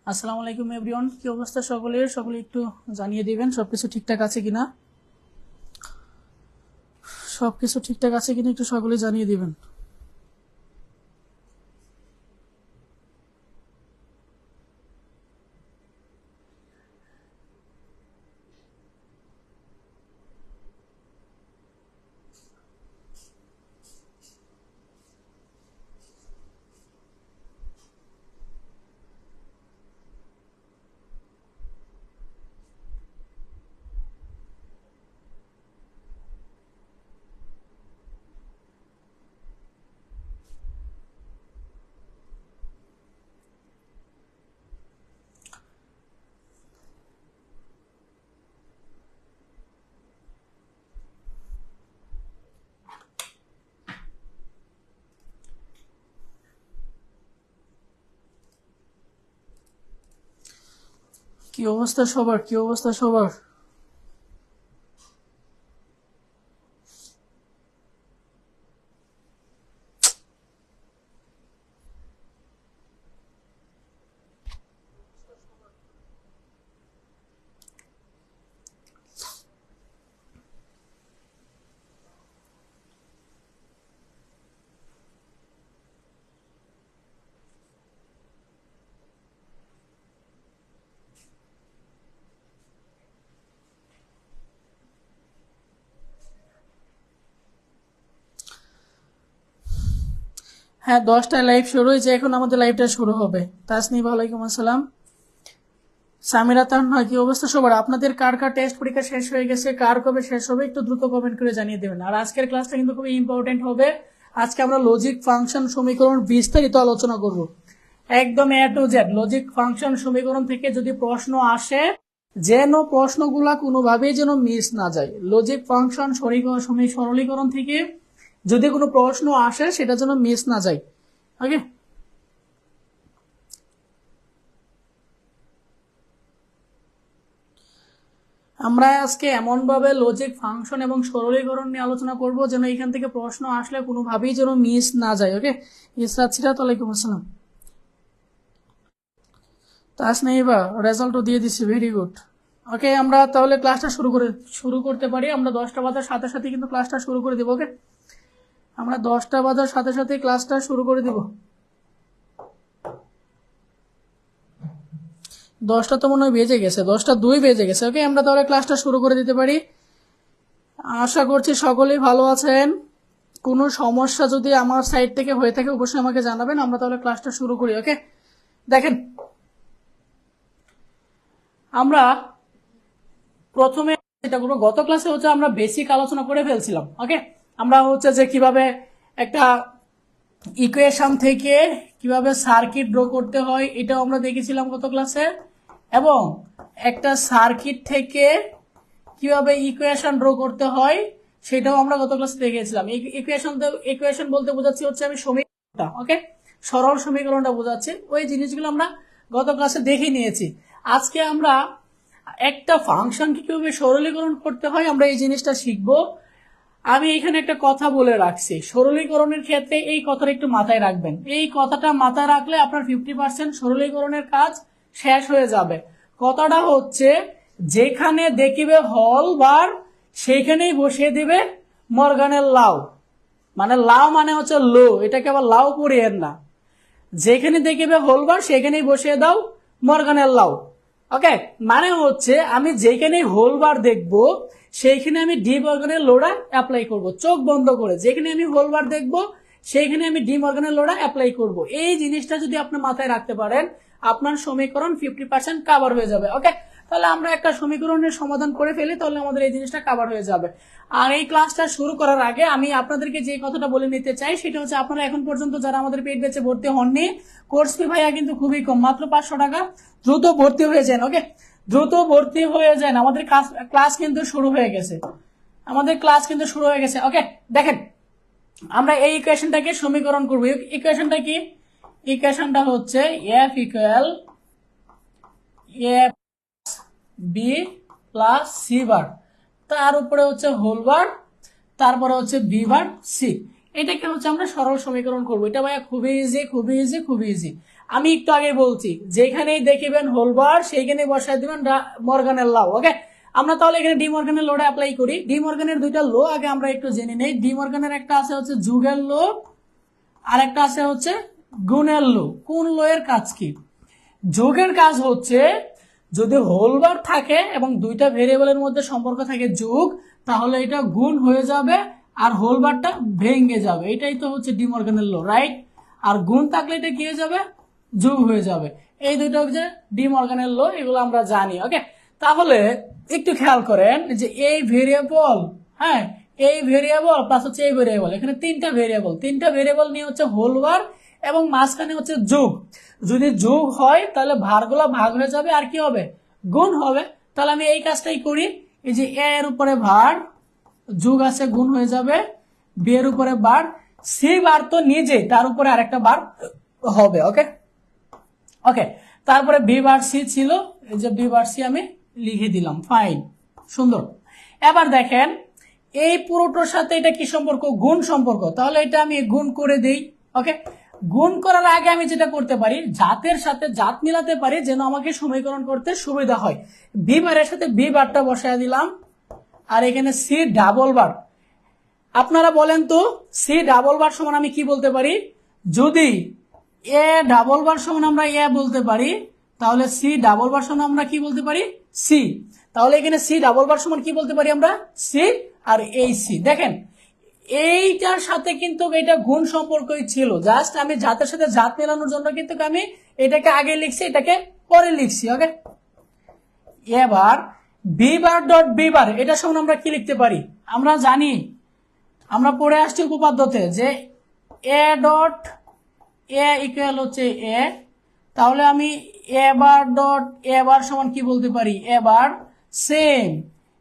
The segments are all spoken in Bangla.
আসসালামু আলাইকুম এভরিওয়ান, কি অবস্থা সকলের? সকলে একটু জানিয়ে দিবেন সবকিছু ঠিকঠাক আছে কিনা। সবকিছু ঠিকঠাক আছে কিনা একটু সকলে জানিয়ে দিবেন। কি অবস্থা সবার? কি অবস্থা সবার? হ্যাঁ, 10টায় লাইভ শুরু হয়েছে, এখন আমাদের লাইভটা শুরু হবে। তাসনিম, ওয়ালাইকুম আসসালাম। সামিরা তানহা, কি অবস্থা সবার? আপনাদের কার কার টেস্ট পরীক্ষা শেষ হয়ে গেছে, কার কবে শেষ হবে একটু দ্রুত কমেন্ট করে জানিয়ে দেবেন। আর আজকের ক্লাসটা কিন্তু খুবই ইম্পর্টেন্ট হবে। আজকে আমরা লজিক ফাংশন সমীকরণ বিস্তারিত আলোচনা করব, একদম এ টু জেড। লজিক ফাংশন সমীকরণ থেকে যদি প্রশ্ন আসে, যেন প্রশ্নগুলা কোনোভাবেই যেন মিস না যায়। লজিক ফাংশন সরলীকরণ থেকে যদি কোনো প্রশ্ন আসে সেটা যেন মিস না যায়। ওকে, আমরা আজকে এমন ভাবে লজিক ফাংশন এবং সরলীকরণ নিয়ে আলোচনা করব যেন এখান থেকে প্রশ্ন আসলে কোনোভাবেই যেন মিস না যায়। ওকে, ইসরাত সিরাত, ওয়ালাইকুম আসসালাম। তাসনিবা, রেজাল্টও দিয়ে দিচ্ছি, ভেরি গুড। ওকে, আমরা তাহলে ক্লাসটা শুরু করতে পারি। আমরা 10টা বাজার সাথে সাথে কিন্তু ক্লাসটা শুরু করে দেবো। ওকে, আমরা 10টা বাজার সাথে সাথে ক্লাসটা শুরু করে দেব। 10টা তো মনে হয় বেজে গেছে, 10টা 2 বেজে গেছে। ওকে, আমরা তাহলে ক্লাসটা শুরু করে দিতে পারি। আশা করছি সকলেই ভালো আছেন। কোনো সমস্যা যদি আমার সাইড থেকে হয়ে থাকে অবশ্যই আমাকে জানাবেন। আমরা তাহলে ক্লাসটা শুরু করি। ওকে, দেখেন, আমরা প্রথমে যেটা করবো, গত ক্লাসে হচ্ছে আমরা বেসিক আলোচনা করে ফেলছিলাম। ওকে, আমরা হচ্ছে যে কিভাবে একটা ইকুয়েশন থেকে কিভাবে সার্কিট ড্র করতে হয় এটাও আমরা দেখেছিলাম গত ক্লাসে, এবং একটা সার্কিট থেকে কিভাবে ইকুয়েশন ড্র করতে হয় সেটাও আমরা গত ক্লাসে দেখেছিলাম। ইকুয়েশন বলতে বোঝাচ্ছি হচ্ছে আমি সমীকরণটা, ওকে, সরল সমীকরণটা বোঝাচ্ছি। ওই জিনিসগুলো আমরা গত ক্লাসে দেখে নিয়েছি। আজকে আমরা একটা ফাংশনকে কিভাবে সরলীকরণ করতে হয় আমরা এই জিনিসটা শিখবো। আমি এখানে একটা কথা বলে রাখছি, সরলীকরণের ক্ষেত্রে এই কথাটা একটু মাথায় রাখবেন। এই কথাটা মাথায় রাখলে আপনার 50% সরলীকরণের কাজ শেষ হয়ে যাবে। কথাটা হচ্ছে, যেখানে দেখিবে হল বার সেইখানেই বসিয়ে দিবে মর্গানের লাউ। মানে লাউ মানে হচ্ছে লো, এটাকে আবার লাউ পড়িয়েন না। যেখানে দেখিবে হোল বার সেখানেই বসিয়ে দাও মর্গানের লাউ। ওকে, মানে হচ্ছে আমি যেখানে হোল বার দেখবো সেইখানে আমি ডি মর্গানের লোডা অ্যাপ্লাই করব। চোখ বন্ধ করে যেখানে আমি হোল বার দেখবো সেইখানে আমি ডি মর্গানের লোডা অ্যাপ্লাই করব। এই জিনিসটা যদি আপনি মাথায় রাখতে পারেন আপনার সমীকরণ 50% কাভার হয়ে যাবে। ওকে, তাহলে আমরা একটা সমীকরণের সমাধান করে ফেলি, তাহলে আমাদের এই জিনিসটা কাভার হয়ে যাবে। আর এই ক্লাসটা শুরু করার আগে আমি আপনাদেরকে যে কথাটা বলে নিতে চাই সেটা হচ্ছে, আপনারা এখন পর্যন্ত যারা আমাদের পেইড ব্যাচে ভর্তি হননি, কোর্স ফি ভাইয়া কিন্তু খুবই কম, মাত্র 500 টাকা। দ্রুত ভর্তি হয়ে যান। ওকে, দ্রুত ভর্তি হয়ে যান। আমাদের ক্লাস কিন্তু শুরু হয়ে গেছে, আমাদের ক্লাস কিন্তু শুরু হয়ে গেছে। ওকে, দেখেন, আমরা এই ইকুয়েশনটাকে সমীকরণ করব। ইকুয়েশনটা কি? ইকুয়েশনটা হচ্ছে F equal a B plus C বার, তার উপরে হচ্ছে হোল বার, তারপরে হচ্ছে বি বার সি। এটাকে হচ্ছে আমরা সরল সমীকরণ করবো। এটা ভাইয়া খুবই ইজি, খুবই ইজি, খুবই ইজি। আমি একটু আগে বলছি যেখানেই দেখিবেন হোলবার সেইখানে বসায় দিবেন মর্গানের ল। ওকে, আমরা তাহলে এখানে ডি মর্গানের লোটা অ্যাপ্লাই করি। ডি মর্গানের দুইটা লো আগে আমরা একটু জেনে নেই। ডি মর্গানের একটা আছে হচ্ছে যুগের লো, আর একটা আছে হচ্ছে গুণের লো। কোন লো এর কাজ কি? যোগের কাজ হচ্ছে যদি হোলবার থাকে এবং দুইটা ভেরিয়েবলের মধ্যে সম্পর্ক থাকে যোগ, তাহলে এটা গুণ হয়ে যাবে আর হোলবারটা ভেঙে যাবে। এটাই তো হচ্ছে ডি মর্গানের ল, রাইট? আর গুণ থাকলে এটা কি হয়ে যাবে? যোগ হয়ে যাবে। এই দুটো হচ্ছে ডি মর্গানের ল, এগুলো আমরা জানি। ওকে, তাহলে একটু খেয়াল করেন যে এই ভেরিয়েবল, হ্যাঁ, এই ভেরিয়েবল প্লাস হচ্ছে এই ভেরিয়েবল, এখানে তিনটা ভেরিয়েবল নিয়ে হচ্ছে হোলবার এবং মাঝখানে হচ্ছে যোগ। যদি যোগ হয় তাহলে ভারগুলো ভাগ হয়ে যাবে আর কি হবে? গুণ হবে। তাহলে আমি এই কাজটাই করি, এই যে এ এর উপরে ভার, যোগ আছে গুণ হয়ে যাবে, বি এর উপরে বার, সি বার তো নিজে, তার উপরে আরেকটা বার হবে। ওকে ওকে, তারপরে বি বার সি ছিল, এই যে বি বার সি আমি লিখে দিলাম, ফাইন, সুন্দর। এবার দেখেন এই পুরোটার সাথে এটা কি সম্পর্ক? গুণ সম্পর্ক। তাহলে এটা আমি গুণ করে দেই। ওকে, গুণ করার আগে আমি যেটা করতে পারি, জাতের সাথে জাত মিলাতে পারি যেন আমাকে সমীকরণ করতে সুবিধা হয়। বি বারের সাথে বি বারটা বসায় দিলাম, আর এখানে সি ডাবল বার। আপনারা বলেন তো সি ডাবল বার সমান আমি কি বলতে পারি? যদি এ ডাবল বার সমান আমরা এ বলতে পারি, তাহলে সি ডাবল বার সমান আমরা কি বলতে পারি? সি। তাহলে এখানে সি ডাবল বার সমান কি বলতে পারি আমরা? সি। আর এই সি দেখেন এইটার সাথে কিন্তু এটা গুণ সম্পর্কই ছিল, জাস্ট আমি জাতের সাথে জাত মেলানোর জন্য কিন্তু আমি এটাকে আগে লিখছি, এটাকে পরে লিখছি। ওকে, এবার b bar dot B bar এটা সমান আমরা কি লিখতে পারি? আমরা জানি, আমরা পড়ে আসছি উপপাদ্যতে যে এ ডট এ ইকুয়াল হচ্ছে এ। তাহলে আমি এ বার ডট এ বার সমান কি বলতে পারি? A bar. Same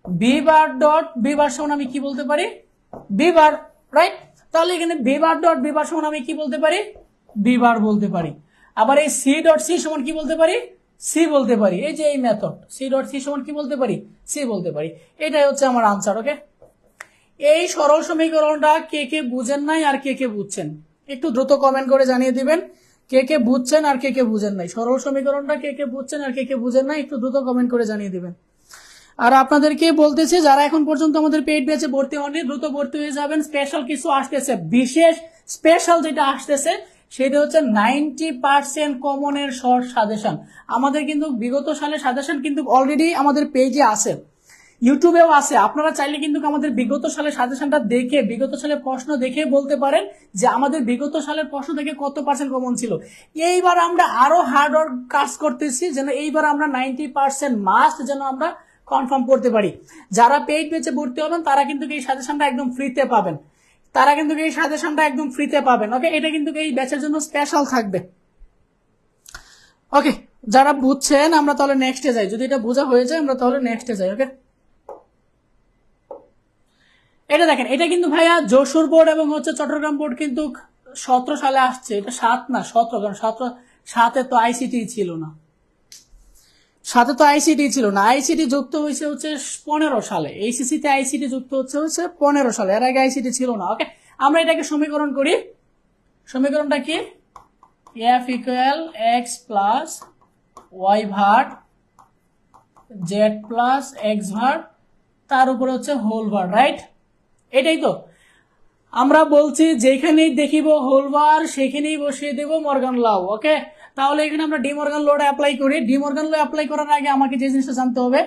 B bar dot B bar সমান আমি কি বলতে পারি? B bar, right? তাহলে এখানে B bar dot B bar সমান আমি কি বলতে পারি? বি বার বলতে পারি। আবার এই সি ডট সি সমান কি বলতে পারি? সি বলতে পারি। এই যে এই মেথড সি ডট সি সমান কি বলতে পারি? সি বলতে পারি। এটাই হচ্ছে আমার আনসার। ওকে, এই সরল সমীকরণটা কে কে বুঝেন নাই আর কে কে বুঝছেন একটু দ্রুত কমেন্ট করে জানিয়ে দিবেন। কে কে বুঝছেন আর কে কে বুঝেন নাই, সরল সমীকরণটা কে কে বুঝছেন আর কে কে বুঝেন নাই, একটু দ্রুত কমেন্ট করে জানিয়ে দিবেন। আর আপনাদেরকে বলতেছি যারা এখন পর্যন্ত আমাদের পেইড ব্যাচে ভর্তি হননি, দ্রুত ভর্তি হয়ে যাবেন। স্পেশাল কিছু আসতেছে, বিশেষ স্পেশাল যেটা আসতেছে সেটা হচ্ছে 90% কমনের শর্ট সাজেশন। আমাদের কিন্তু বিগত সালের সাজেশন কিন্তু অলরেডি আমাদের পেজে আছে, ইউটিউবেও আছে। আপনারা চাইলে কিন্তু আমাদের বিগত সালের সাজেশনটা দেখে, বিগত সালের প্রশ্ন দেখে বলতে পারেন যে আমাদের বিগত সালের প্রশ্ন থেকে কত পার্সেন্ট কমন ছিল। এইবার আমরা আরো হার্ড ওয়ার্ক কাজ করতেছি যেন এইবার আমরা 90% মাস্ট যেন আমরা কনফার্ম করতে পারি। যারা পেইড ব্যাচে ভর্তি হবেন তারা কিন্তু এই সাজেশনটা একদম ফ্রিতে পাবেন, ওকে, এটা কিন্তু এই ব্যাচের জন্য স্পেশাল থাকবে। ওকে, যারা বুঝছেন আমরা তাহলে নেক্সটে যাই, যদি এটা বোঝা হয়ে যায় আমরা তাহলে নেক্সটে যাই। ওকে, এটা দেখেন, এটা কিন্তু ভাইয়া যশোর বোর্ড এবং হচ্ছে চট্টগ্রাম বোর্ড কিন্তু 17 সালে আসছে, এটা 7 না 17, কারণ 7 তো আইসিটি ছিল না, আইসিটি যুক্ত হয়েছে হচ্ছে 15 সালে, এইচএসসি তে আইসিটি যুক্ত হচ্ছে 15 সালে, এর আগে আইসিটি ছিল না। ওকে, আমরা এটাকে সমীকরণ করি। সমীকরণটা কি? F equal x plus y bar z plus x bar তার উপরে হচ্ছে হোল ভার, রাইট? এটাই তো আমরা বলছি, যেখানেই দেখিব হোলবার সেখানেই বসিয়ে দেব মর্গান ল। ওকে, তাহলে এখানে আমরা ডি মর্গান লটা অ্যাপ্লাই করি। ডি মর্গান ল অ্যাপ্লাই করার আগে আমাকে যে জিনিসটা জানতে হবে,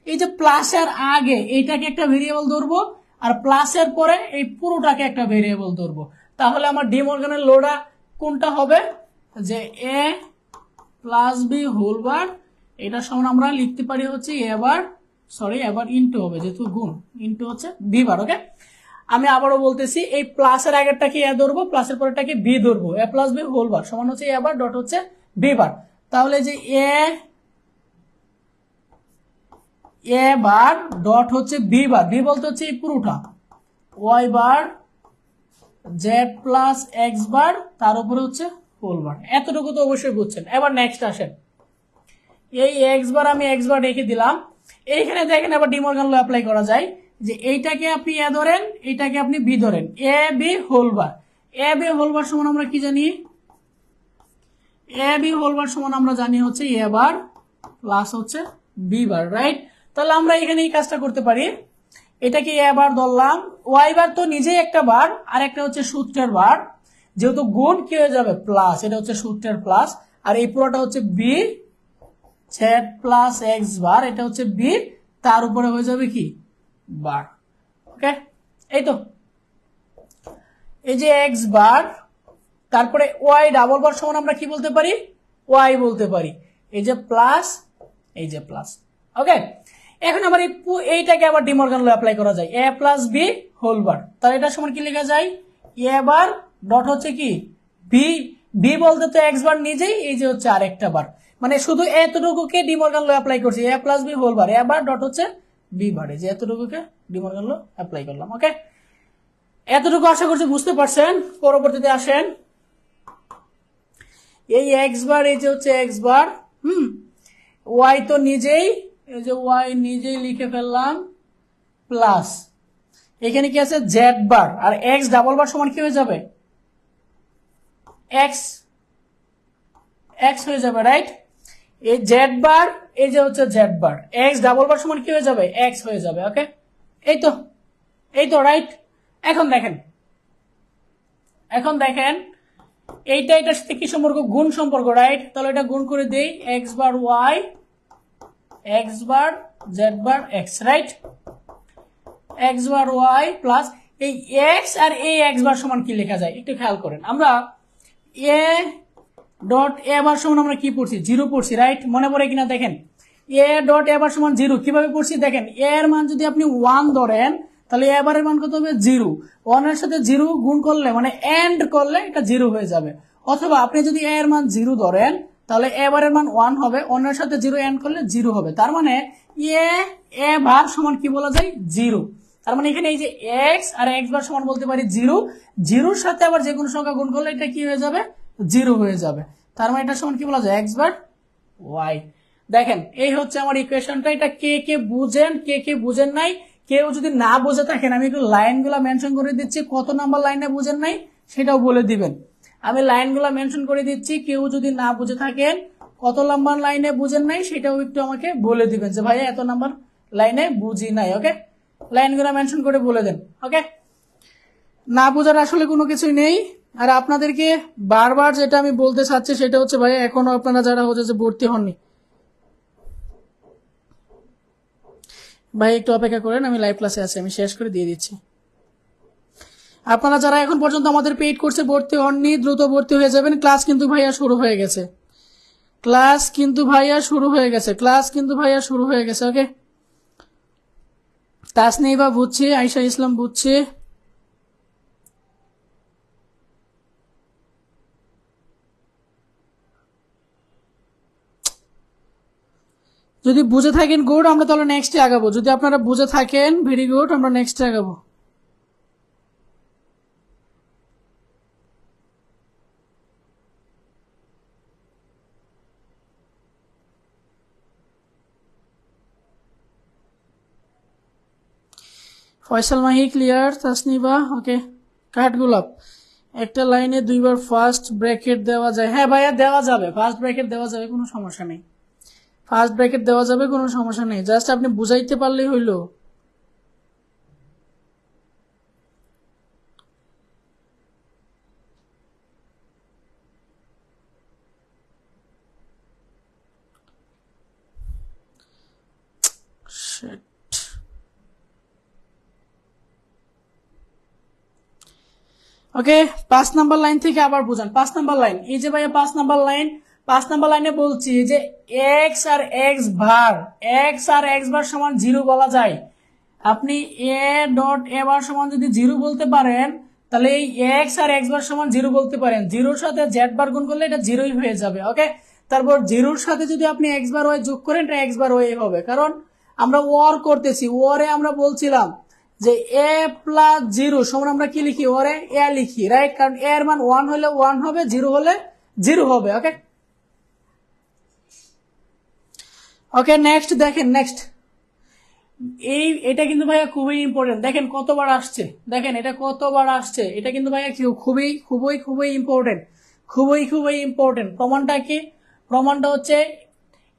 এই যে প্লাসের আগে এইটাকে একটা ভেরিয়েবল ধরবো আর প্লাসের পরে এই পুরোটাকে একটা ভেরিয়েবল ধরবো, তাহলে আমার ডি মর্গানের লটা কোনটা হবে? যে এ প্লাস বি হোল বার, এটা সমান আমরা লিখতে পারি হচ্ছে এবার ইনটু হবে, যেহেতু গুণ ইনটু হচ্ছে বি বার। ওকে, আমি আবারও বলতেছি, এই প্লাসের আগেরটাকে এ ধরবো, প্লাসের পরেরটাকে বি ধরবো, এ প্লাস বি হোল বার সমান হচ্ছে এ বার ডট হচ্ছে বি বার। তাহলে যে এ বার ডট হচ্ছে বি বার, বি বলতে হচ্ছে এই পুরোটা, y bar z plus x bar তার উপরে হচ্ছে হোল বার। এতটুকু তো অবশ্যই বুঝছেন। এবার নেক্সট আসেন, এই এক্স বার আমি এক্স বার রেখে দিলাম। এইখানে দেখেন আবার ডি মর্গান ল অ্যাপ্লাই করা যায়, যে এইটাকে আপনি এ ধরেন, এইটাকে আপনি বি ধরেন, A B whole bar. A B whole bar সমান আমরা কি জানি? এ বি হোল বার সমান আমরা জানি হচ্ছে এ বার প্লাস হচ্ছে বি বার, রাইট? তাহলে আমরা এখানে এই কাজটা করতে পারি, এটাকে এ বার ধরলাম, ওয়াই বার তো নিজেই একটা বার, আর একটা হচ্ছে সূত্রের বার, যেহেতু গুণ কি হয়ে যাবে প্লাস, এটা হচ্ছে সূত্রের প্লাস, আর এই পুরোটা হচ্ছে বি জেড প্লাস এক্স বার, এটা হচ্ছে বি, তার উপরে হয়ে যাবে কি বার। ওকে, এই তো এই যে এক্স বার, তারপরে ওয়াই ডাবল বার সমান আমরা কি বলতে পারি, ওয়াই বলতে পারি, এই যে প্লাস, এই যে প্লাস। ওকে, এখন আবার এইটাকে আবার ডিমর্গান ল অ্যাপ্লাই করা যায়, এ প্লাস বি হোল বার, তাহলে এটা সমান কি লেখা যায়, এ বার ডট হচ্ছে কি বি, বি বলতে তো এক্স বার নিজেই, এই যে হচ্ছে আরেকটা বার, মানে শুধু এতটুকুকে ডিমর্গান ল অ্যাপ্লাই করছি, এ প্লাস বি হোল বার, এ বার ডট হচ্ছে বি বার, এই যে এতটুকুকে ডিমর্গান ল অ্যাপ্লাই করলাম। ওকে, এতটুকু আশা করছি বুঝতে পারছেন। পরবর্তীতে আসেন, এই এক্স বার, এই যে হচ্ছে এক্স বার, ওয়াই তো নিজেই, এই যে ওয়াই নিজেই লিখে ফেললাম, প্লাস এখানে কি আছে জেড বার, আর এক্স ডাবল বার সমান কি হয়ে যাবে, এক্স, এক্স হয়ে যাবে, রাইট? এই জেড বার, এই যে হচ্ছে Z bar, x double bar সমান কি হয়ে যাবে, এক্স হয়ে যাবে। ওকে, এই তো, এই তো, রাইট? এখন দেখেন, এখন দেখেন এইটা এটার সাথে কি সম্পর্ক, গুণ সম্পর্ক, রাইট? তাহলে এটা গুণ করে দেই, x bar Y, x bar Z bar x, right? X bar Y plus এই এক্স আর এই এক্স বার সমান কি লেখা যায় একটু খেয়াল করেন, আমরা এ ডট এ বার সমান আমরা কি পড়ছি, জিরো পড়ছি, রাইট? মনে পড়ে কিনা দেখেন, এ ডট এ বার সমান জিরো, কিভাবে পড়ছি দেখেন, এ এর মান যদি আপনি 1 ধরেন তাহলে এ বারের মান কত হবে, জিরো, 1 এর সাথে জিরো গুণ করলে মানে এন্ড করলে এটা জিরো হয়ে যাবে, অথবা আপনি যদি এ এর মান জিরো ধরেন তাহলে এ বারের মান 1 হবে, 1 এর সাথে জিরো এন্ড করলে জিরো হবে, তার মানে এ বার সমান কি বলা যায়, জিরো। তার মানে এখানে এই যে এক্স আর এক্স বার সমান বলতে পারি জিরো, জিরোর সাথে আবার যে কোনো সংখ্যা গুণ করলে এটা কি হয়ে যাবে, জিরো হয়ে যাবে, তার মানে এটা সমান কি বলা যায়, এক্স বার ওয়াই। দেখেন এই হচ্ছে আমার ইকুয়েশনটা, এটা কে কে বুঝেন, কে কে বুঝেন নাই, কেউ যদি না বুঝে থাকেন আমি একটু লাইনগুলো মেনশন করে দিচ্ছি, কত নাম্বার লাইনে বুঝেন নাই সেটাও বলে দিবেন, আমি লাইনগুলো মেনশন করে দিচ্ছি, কেউ যদি না বুঝে থাকেন কত নাম্বার লাইনে বুঝেন নাই সেটাও একটু আমাকে বলে দিবেন যে ভাইয়া এত নাম্বার লাইনে বুঝি নাই। ওকে, লাইনগুলো মেনশন করে বলে দেন। ওকে, না বোঝার আসলে কোনো কিছুই নেই। আর আপনাদেরকে বারবার যেটা আমি বলতে চাচ্ছি সেটা হচ্ছে ভাইয়া এখনো আপনারা যারা হচ্ছে যে ভর্তি হননি, ভাই একটু অপেক্ষা করেন, আমি লাইভ ক্লাসে আছি, আমি শেষ করে দিয়ে দিচ্ছি। আপনারা যারা এখন পর্যন্ত আমাদের পেইড কোর্সে ভর্তি হননি দ্রুত ভর্তি হয়ে যাবেন, ক্লাস কিন্তু ভাইয়া শুরু হয়ে গেছে, ক্লাস কিন্তু ভাইয়া শুরু হয়ে গেছে, ক্লাস কিন্তু ভাইয়া শুরু হয়ে গেছে। ওকে, তাসনিবা বুঝছি, আয়শা ইসলাম বুঝছি, যদি বুঝে থাকেন গুড, আমরা তাহলে নেক্সটে আগাবো, যদি আপনারা বুঝে থাকেন ভেরি গুড, আমরা নেক্সটে আগাবো। ফয়সাল মাহি ক্লিয়ার, তাসনিবা ওকে। কাঠগোলাপ, একটা লাইনে দুইবার ফার্স্ট ব্র্যাকেট দেওয়া যায়, হ্যাঁ ভাইয়া দেওয়া যাবে, ফার্স্ট ব্র্যাকেট দেওয়া যাবে, কোনো সমস্যা নেই, ফার্স্ট ব্র্যাকেট দেওয়া যাবে, কোনো সমস্যা নেই, জাস্ট আপনি বুঝাইতে পারলেই হইলো। ওকে, 5 নাম্বার লাইন থেকে আবার বুঝান, 5 নাম্বার লাইন, এই যে ভাইয়া 5 নাম্বার লাইন, 5 নাম্বার লাইনে বলছি যে এক্স আর এক্স বার, এক্স আর এক্স বার সমান জিরো বলা যায়, আপনি এ ডট এ বার সমান যদি জিরো বলতে পারেন তাহলে এই এক্স আর এক্স বার সমান জিরো বলতে পারেন, জিরোর সাথে জেড বার গুণ করলে এটা জিরোই হয়ে যাবে। ওকে, তারপর জিরোর সাথে যদি আপনি এক্স বার ওয়াই যোগ করেন এটা এক্স বার ওয়াই হবে, কারণ আমরা ওয়ার করতেছি, ওয়ারে আমরা বলছিলাম যে এ প্লাস জিরো সমান আমরা কি লিখি, ওরে এ লিখি, রাইট? কারণ এ এর মান 1 হলে 1 হবে, জিরো হলে জিরো হবে। ওকে, ওকে নেক্সট দেখেন, নেক্সট এটা কিন্তু ভাইয়া খুবই ইম্পর্টেন্ট, দেখেন কতবার আসছে, দেখেন এটা কতবার আসছে, এটা কিন্তু ভাইয়া খুবই খুবই খুবই ইম্পর্টেন্ট। খুবই খুবই ইম্পর্টেন্ট। প্রমাণটা কি? প্রমাণটা হচ্ছে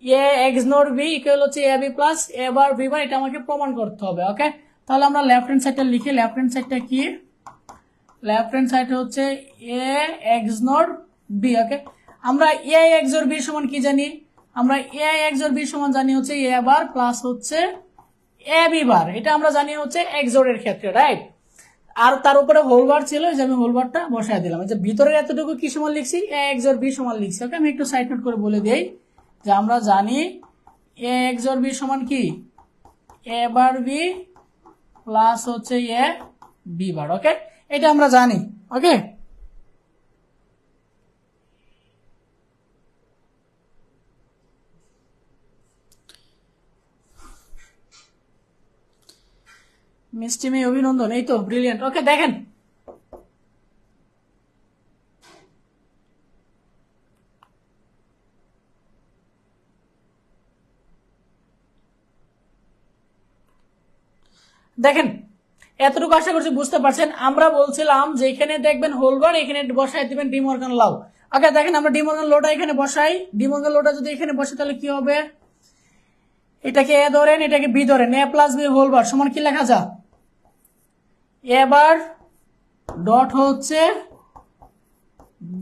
এ এক্স নট বি ইকুয়াল হচ্ছে A B plus A bar B bar, এটা আমাকে প্রমাণ করতে হবে। ওকে, তাহলে আমরা লেফট হ্যান্ড সাইডটা লিখি। লেফট হ্যান্ড সাইডটা কি? লেফট হ্যান্ড সাইড হচ্ছে এ এক্স নট বি। ওকে, আমরা এ এক্স অর বি সমান কি জানি? আমরা এ এক্স অর বি সমান জানি হচ্ছে এ বার প্লাস হচ্ছে এ বি বার, এটা আমরা জানি হচ্ছে এক্স অর এর ক্ষেত্রে, রাইট? আর তার উপরে হোল বার ছিল, যে আমি হোল বারটা বসায় দিলাম। যে ভিতরের এতটুকু কি সমান লিখছি? এ এক্স অর বি সমান লিখছি। ওকে, আমি একটু সাইড নোট করে বলে দিই যে আমরা জানি এ এক্স অর বি সমান কি? এ বার বি প্লাস হচ্ছে এ বি বার। ওকে, এটা আমরা জানি। ওকে, মিষ্টি মেয়ে অভিনন্দন, এই তো ব্রিলিয়ান্ট। ওকে, দেখেন দেখেন এতটুকু আশা করছি বুঝতে পারছেন। আমরা বলছিলাম যে এখানে দেখবেন হোলবার, এখানে বসাই দিবেন ডি মর্গান লও। ওকে, দেখেন আমরা ডি মর্গান লটা এখানে বসাই। ডি মর্গান লটা যদি এখানে বসে তাহলে কি হবে? এটাকে এ ধরেন, এটাকে বি ধরেন, এ প্লাস বি হোলবার সমান কি লেখা যায়? এ বার ডট হচ্ছে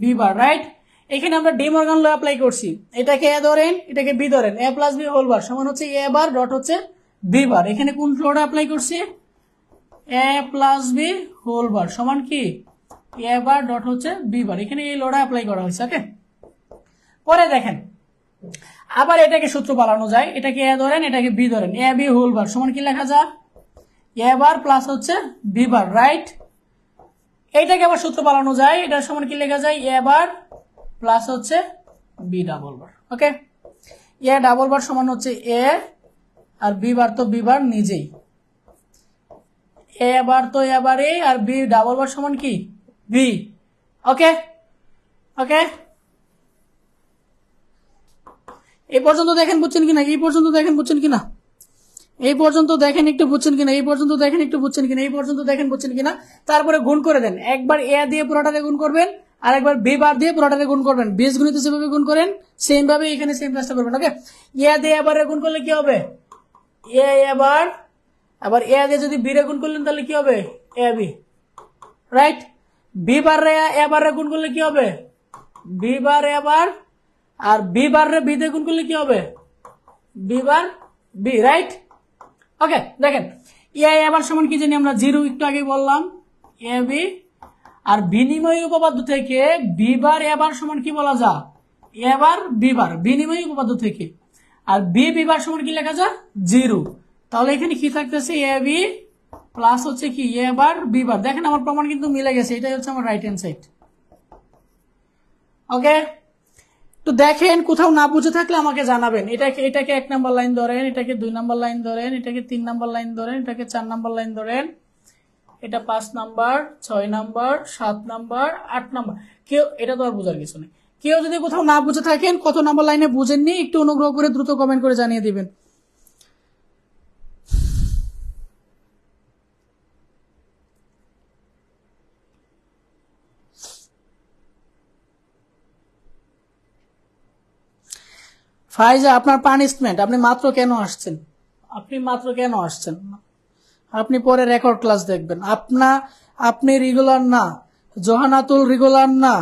বি বার, রাইট? এখানে আমরা ডি মর্গান ল অ্যাপ্লাই করছি। এটাকে এ ধরেন, এটাকে বি ধরেন, এ প্লাস বি হোলবার সমান হচ্ছে এ বার ডট হচ্ছে বি বার। এখানে কোন লটা অ্যাপ্লাই করছি? এ প্লাস বি হোল বার সমান কি? এ বার ডট হচ্ছে বি বার। এখানে এই লটা অ্যাপ্লাই করা হয়েছে। ওকে, পরে দেখেন আবার এটাকে সূত্র বানানো যায়। এটাকে এ ধরেন, এটাকে বি ধরেন, এ বি হোল বার সমান কি লেখা যায়? এ বার প্লাস হচ্ছে বি বার, রাইট? এইটাকে আবার সূত্র বানানো যায়। এটার সমান কি লেখা যায়? এ বার প্লাস হচ্ছে B double bar. Okay, a double bar সমান হচ্ছে এ, আর বি বার তো বি বার নিজেই, এ বার তো এ বার এ, আর বি ডাবল বার সমান কি? বি। ওকে, ওকে, এই পর্যন্ত দেখেন বুঝছেন কিনা? এই পর্যন্ত দেখেন বুঝছেন কিনা? এই পর্যন্ত দেখেন একটু বুঝছেন কিনা? এই পর্যন্ত দেখেন একটু বুঝছেন কিনা? এই পর্যন্ত দেখেন বুঝছেন কিনা? তারপরে গুণ করে দেন। একবার এ দিয়ে পুরোটারে গুণ করবেন, আর একবার বি বার দিয়ে পুরোটারে গুণ করবেন। বীজ গুণিত যেভাবে গুণ করেন সেম ভাবে এখানে সেম কাজটা করবেন। ওকে, এ দিয়ে এবারে গুণ করলে কি হবে? এ এবার, আবার এ দিয়ে যদি বি রে গুণ করলেন তাহলে কি হবে? A B, right? বি বার রে এবার রে গুণ করলে কি হবে? বি বার এবার, আর বি বার রে বি দিয়ে গুণ করলে কি হবে? B bar B, right? Okay, দেখেন এ এবার সমান কি জানি আমরা? জিরো, একটু আগে বললাম এ বি। আর বিনিময় উপপাদ্য থেকে বি বার এবার সমান কি বলা যায়? এবার বি বার, বিনিময় উপপাদ্য থেকে। আর বি বি বার সমান কি লেখা যায়? জিরো। তাহলে এখানে কি থাকতেছে? এ বি প্লাস হচ্ছে কি এ বার বি বার। দেখেন আমার প্রমাণ কিন্তু মিলে গেছে। এটাই হচ্ছে আমার রাইট হ্যান্ড সাইড। ওকে, তো দেখেন কোথাও না বুঝে থাকলে আমাকে জানাবেন। এটাকে এটাকে 1 নাম্বার লাইন ধরেন, এটাকে 2 নাম্বার লাইন ধরেন, এটাকে 3 নাম্বার লাইন ধরেন, এটাকে 4 নাম্বার লাইন ধরেন, এটা 5 নাম্বার, 6 নাম্বার, 7 নাম্বার, 8 নাম্বার। কেউ এটা তো আর বোঝার কিছু নেই। কেউ যদি কোথাও না বুঝে থাকেন, কত নাম্বার লাইনে বুঝেননি, একটু অনুগ্রহ করে দ্রুত কমেন্ট করে জানিয়ে দিবেন। ফাইজা, আপনার পানিশমেন্ট। আপনি মাত্র কেন আসছেন? আপনি মাত্র কেন আসছেন? আপনি পরে রেকর্ড ক্লাস দেখবেন। আপনি রেগুলার না, জহানাতুল রেগুলার না,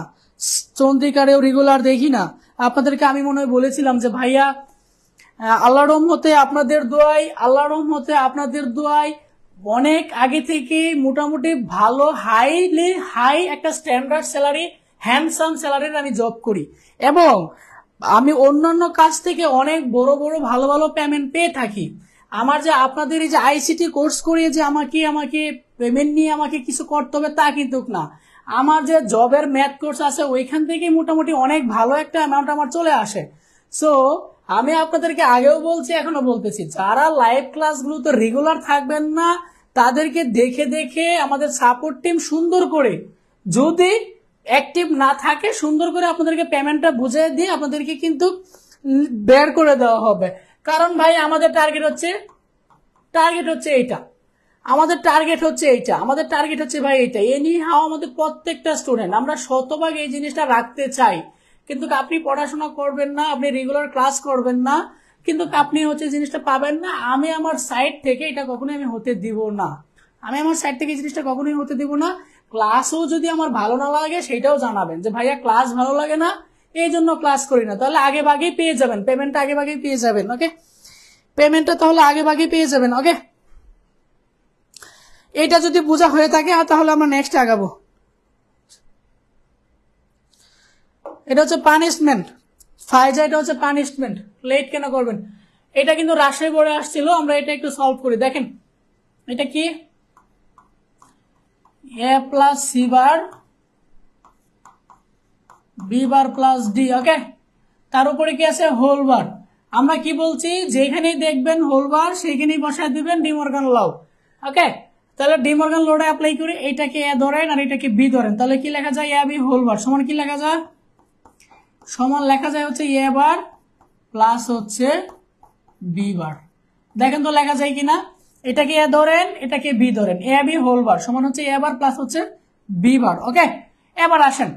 চন্দ্রিকারেও রেগুলার দেখি না। আপনাদেরকে আমি মনে হয় বলেছিলাম যে ভাইয়া আল্লাহর রহমতে আপনাদের দোয়ায় অনেক আগে থেকে মোটামুটি ভালো হাই একটা স্ট্যান্ডার্ড স্যালারি, হ্যান্ডসাম স্যালারির আমি জব করি, এবং আমি অন্যান্য কাজ থেকে অনেক বড় বড় ভালো ভালো পেমেন্ট পেয়ে থাকি। আমার যে আপনাদের এই যে আইসিটি কোর্স করিয়ে যে আমাকে পেমেন্ট নিয়ে আমাকে কিছু করতে হবে তা কিন্তু না। আমার যে জবের ম্যাথ কোর্স আছে ওইখান থেকে মোটামুটি অনেক ভালো একটা অ্যামাউন্ট আমার চলে আসে। সো আমি আপনাদেরকে আগেও বলছি, এখনো বলতেছি, যারা লাইভ ক্লাসগুলোতে রেগুলার থাকবেন না তাদেরকে দেখে দেখে আমাদের সাপোর্ট টিম সুন্দর করে, যদি অ্যাক্টিভ না থাকে, সুন্দর করে আপনাদেরকে পেমেন্টটা বুঝিয়ে দিয়ে আপনাদেরকে কিন্তু বের করে দেওয়া হবে। কারণ ভাই আমাদের টার্গেট হচ্ছে এইটা। আমাদের টার্গেট হচ্ছে এইটা, আমাদের টার্গেট হচ্ছে ভাই এইটা। এনি হাও আমাদের প্রত্যেকটা স্টুডেন্ট আমরা শতভাগ এই জিনিসটা রাখতে চাই, কিন্তু আপনি পড়াশোনা করবেন না, আপনি রেগুলার ক্লাস করবেন না, কিন্তু আপনি হচ্ছে জিনিসটা পাবেন না। আমি আমার সাইড থেকে এটা কখনোই আমি হতে দিব না, আমি আমার সাইড থেকে এই জিনিসটা কখনোই হতে দিব না। ক্লাসও যদি আমার ভালো না লাগে সেটাও জানাবেন যে ভাইয়া ক্লাস ভালো লাগে না এই জন্য ক্লাস করি না, তাহলে আগে ভাগেই পেয়ে যাবেন, পেমেন্টটা আগে ভাগেই পেয়ে যাবেন। ওকে, পেমেন্টটা তাহলে আগে ভাগেই পেয়ে যাবেন। ওকে, এটা যদি বোঝা হয়ে থাকে তাহলে আমরা নেক্সট আগাবো। এটা হচ্ছে পানিশমেন্ট ফাইজা, এটা হচ্ছে পানিশমেন্ট। লেট কেন করবেন? এটা কিন্তু রাজশাহী বোর্ডে আসছিল, আমরা এটা একটু সলভ করি। দেখেন এটা কি, A plus C bar B bar plus D. Okay, তার উপরে কি আছে? Whole bar. আমরা কি বলছি, যেখানেই দেখবেন হোল বার সেইখানেই বসায় দিবেন ডি মর্গান লও। ওকে, তাহলে ডি মর্গান লটা অ্যাপ্লাই করি। এটাকে এ ধরেন আর এটাকে বি ধরেন, তাহলে কি লেখা যায়? এ বি হোল বার সমান কি লেখা যায়? সমান লেখা যায় হচ্ছে এ বার প্লাস হচ্ছে বি বার। দেখেন তো লেখা যায় কিনা? এটাকে এ ধরেন, এটাকে বি ধরেন, এ বি হোল বার সমান হচ্ছে এ বার প্লাস হচ্ছে বি বার। ওকে, এবার আসেন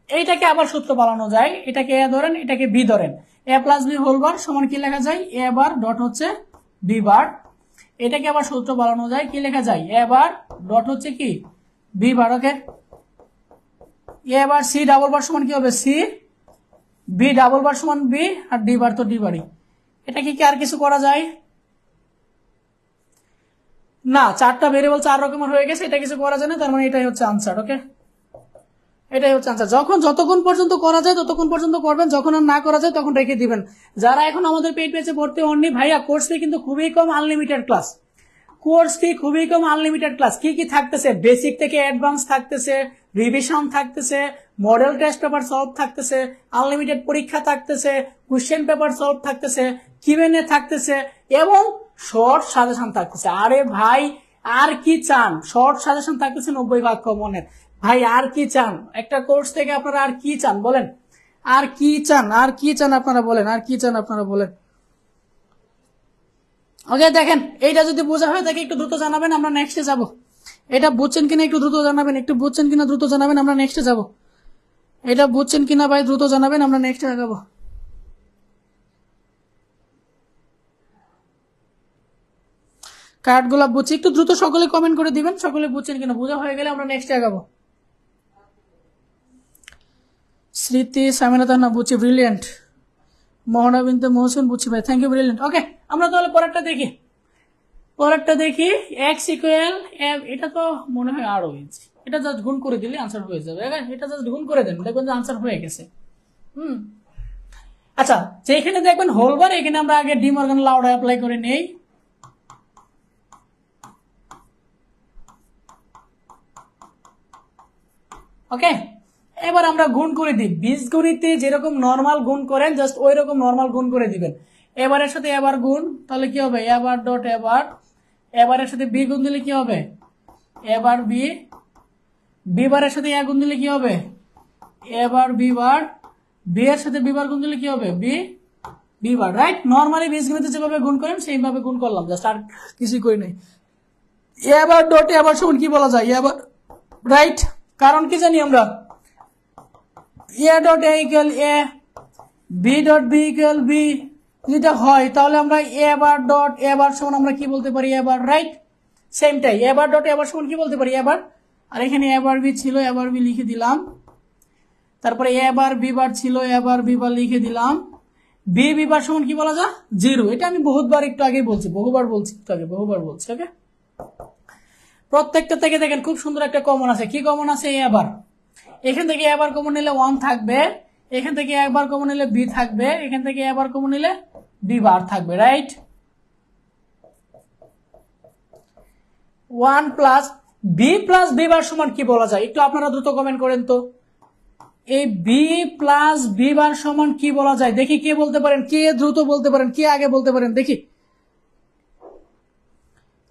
এইটাকে আবার সূত্র বানানো যায়। এটাকে এ ধরেন, এটাকে বি ধরেন, এ প্লাস বি হোল বার সমান কি লেখা যায়? এ বার ডট হচ্ছে বি বার। এটাকে আবার সূত্র বানানো যায়, কি লেখা যায়? এ বার ডট হচ্ছে কি বি বার। ওকে, এ বার সি ডাবল বার সমান কি হবে? সি বি ডাবল বার সমান বি, আর ডি বার তো ডি বারই। এটা কি আর কিছু করা যায়? না, চারটা ভেরিয়েবল চার রকমের হয়ে গেছে, এটা কিছু করা যায় না, তার মানে এটাই হচ্ছে আনসার। ওকে, এটাই হচ্ছে আনসার। যতক্ষণ পর্যন্ত করা যায় ততক্ষণ পর্যন্ত করবেন, যখন আর না করা যায় তখন রেখে দিবেন। যারা এখন আমাদের পেইড পেজে ভর্তি হননি, ভাইয়া কোর্স ফি কিন্তু খুবই কম, আনলিমিটেড ক্লাস। কোর্স ফি খুবই কম, আনলিমিটেড ক্লাস। কি কি থাকতেছে? বেসিক থেকে অ্যাডভান্স থাকতেছে, রিভিশন থাকতেছে, মডেল টেস্ট পেপার সলভ থাকতেছে, আনলিমিটেড পরীক্ষা থাকতেছে, কোশ্চেন পেপার সলভ থাকতেছে, কিউএনএ থাকতেছে এবং শর্ট সাজেশন থাকতেছে। আরে ভাই আর কি চান? শর্ট সাজেশন থাকতেছে 90 ভাগ কমনের। ভাই আর কি চান? একটা কোর্স থেকে আপনারা আর কি চান বলেন? আর কি চান? আর কি চান আপনারা বলেন? আর কি চান আপনারা বলেন? ওকে, দেখেন এইটা যদি বোঝা হয় থাকে একটু দ্রুত জানাবেন, আমরা নেক্সটে যাব। এটা বুঝছেন কিনা একটু দ্রুত জানাবেন, একটু বুঝছেন কিনা দ্রুত জানাবেন, আমরা নেক্সটে যাব। এটা বুঝছেন কিনা ভাই দ্রুত জানাবেন, আমরা নেক্সটে আগাবো। কার্ডগুলা বুঝছি, একটু দ্রুত সকলে কমেন্ট করে দিবেন সকলে বুঝছেন কিনা। বোঝা হয়ে গেলে আমরা নেক্সটে আগাবো। স্মৃতি সামিনা তাহনা বুঝছি, ব্রিলিয়েন্ট। মোহনা বিনতে মহসিন বুঝছি ভাই, থ্যাংক ইউ, ব্রিলিয়েন্ট। ওকে, আমরা তাহলে পরেরটা দেখি। পরেরটা দেখি, এক্স ইকুয়াল, এটা তো মনে হয় আরো ইজি। এটা জাস্ট গুণ করে দিলে আনসার হয়ে যাবে। এটা জাস্ট গুণ করে দেন, দেখবেন যে আনসার হয়ে গেছে। আচ্ছা, যেখানে দেখবেন হোলবার, এখানে আমরা আগে ডি মর্গান লটা অ্যাপ্লাই করে নেই। ওকে, এবার আমরা গুণ করে দিই। বীজগণিতে যেরকম নর্মাল গুণ করেন জাস্ট ওই রকম নর্মাল গুণ করে দিবেন। এবারের সাথে এবার গুণ, তাহলে কি হবে? এবার ডট এবার, এবারের সাথে বি গুণ দিলে কি হবে? এবার বি, বি বারের সাথে এ গুণ দিলে কি হবে? এবার বি বার, বি এর সাথে বি বার গুণ দিলে কি হবে? B B bar. Right, normally বীজগণিতে যেভাবে গুণ করেন সেইভাবে গুণ করলাম, জাস্ট আর কিছুই করি নাই। এবার ডট এবার সমান কি বলা যায়? এবার, রাইট, কারণ কি জানি আমরা? A dot a equal a, b dot b equal b. যেটা হয় তাহলে আমরা এবার ডট এবার সমান আমরা কি বলতে পারি? এবার। রাইট, সেমটাই, এবার ডট এবার সমান কি বলতে পারি? এবার। আর এখানে এবার বি ছিল, এবার বি লিখে দিলাম। তারপরে এবার বি বার ছিল, এবার বি বার লিখে দিলাম। বি বি বার সমান কি বলা যায়? জিরো। এটা আমি বহুবার একটু আগে বলছি, বহুবার বলছি, একটু আগে বহুবার বলছি। ওকে, প্রত্যেকটা থেকে দেখেন খুব সুন্দর একটা কমন আছে। কি কমন আছে? এবার। এখান থেকে এবার কমন নিলে 1 থাকবে, এখান থেকে একবার কমন নিলে বি থাকবে, এখান থেকে এবার কমন নিলে বি বার থাকবে। Right, 1 plus b plus b bar সমান কি বলা যায়? একটু আপনারা দ্রুত কমেন্ট করেন তো। এই বি প্লাস বি বার সমান কি বলা যায় দেখি, কে বলতে পারেন, কে দ্রুত বলতে পারেন, কে আগে বলতে পারেন দেখি।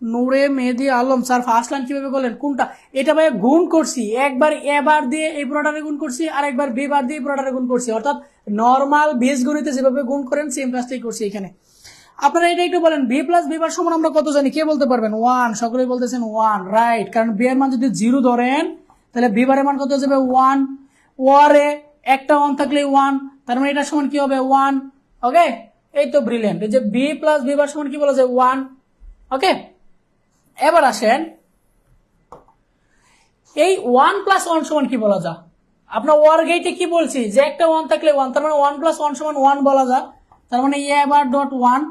নূরে মেহেদি আলম স্যার, ফার্স্ট লাইন কিভাবে বলেন? কোনটা? এটা ভাই গুণ করছি, একবার এ বার দিয়ে এই প্রোডাক্টে গুণ করছি, আর একবার বি বার দিয়ে এই প্রোডাক্টে গুণ করছি, অর্থাৎ নর্মাল বীজগণিতে যেভাবে গুণ করেন সেম কাজটাই করছি এখানে। আপনারা এটা একটু বলেন, বি প্লাস বি বার সমান আমরা কত জানি, কে বলতে পারবেন? 1, সকলেই বলতেছেন 1, রাইট। কারণ বি এর মান যদি 0 ধরেন তাহলে বি বারের মান কত হয়ে যাবে? 1। ওয়ারে একটা 1 থাকলে 1, তার মানে এটা সমান কি হবে? 1। ওকে, এই তো ব্রিলিয়ান্ট। এই যে বি প্লাস বি বার সমান কি বলা যায়? 1। ওকে, এবার আসেন এই 1 প্লাস 1 সমান কি বলা যায়? আপনার ওয়ার গেটে কি বলছি যে একটা 1 থাকলে 1, তার মানে 1 প্লাস 1 সমান 1 বলা যায়। তার মানে এ বার ডট 1,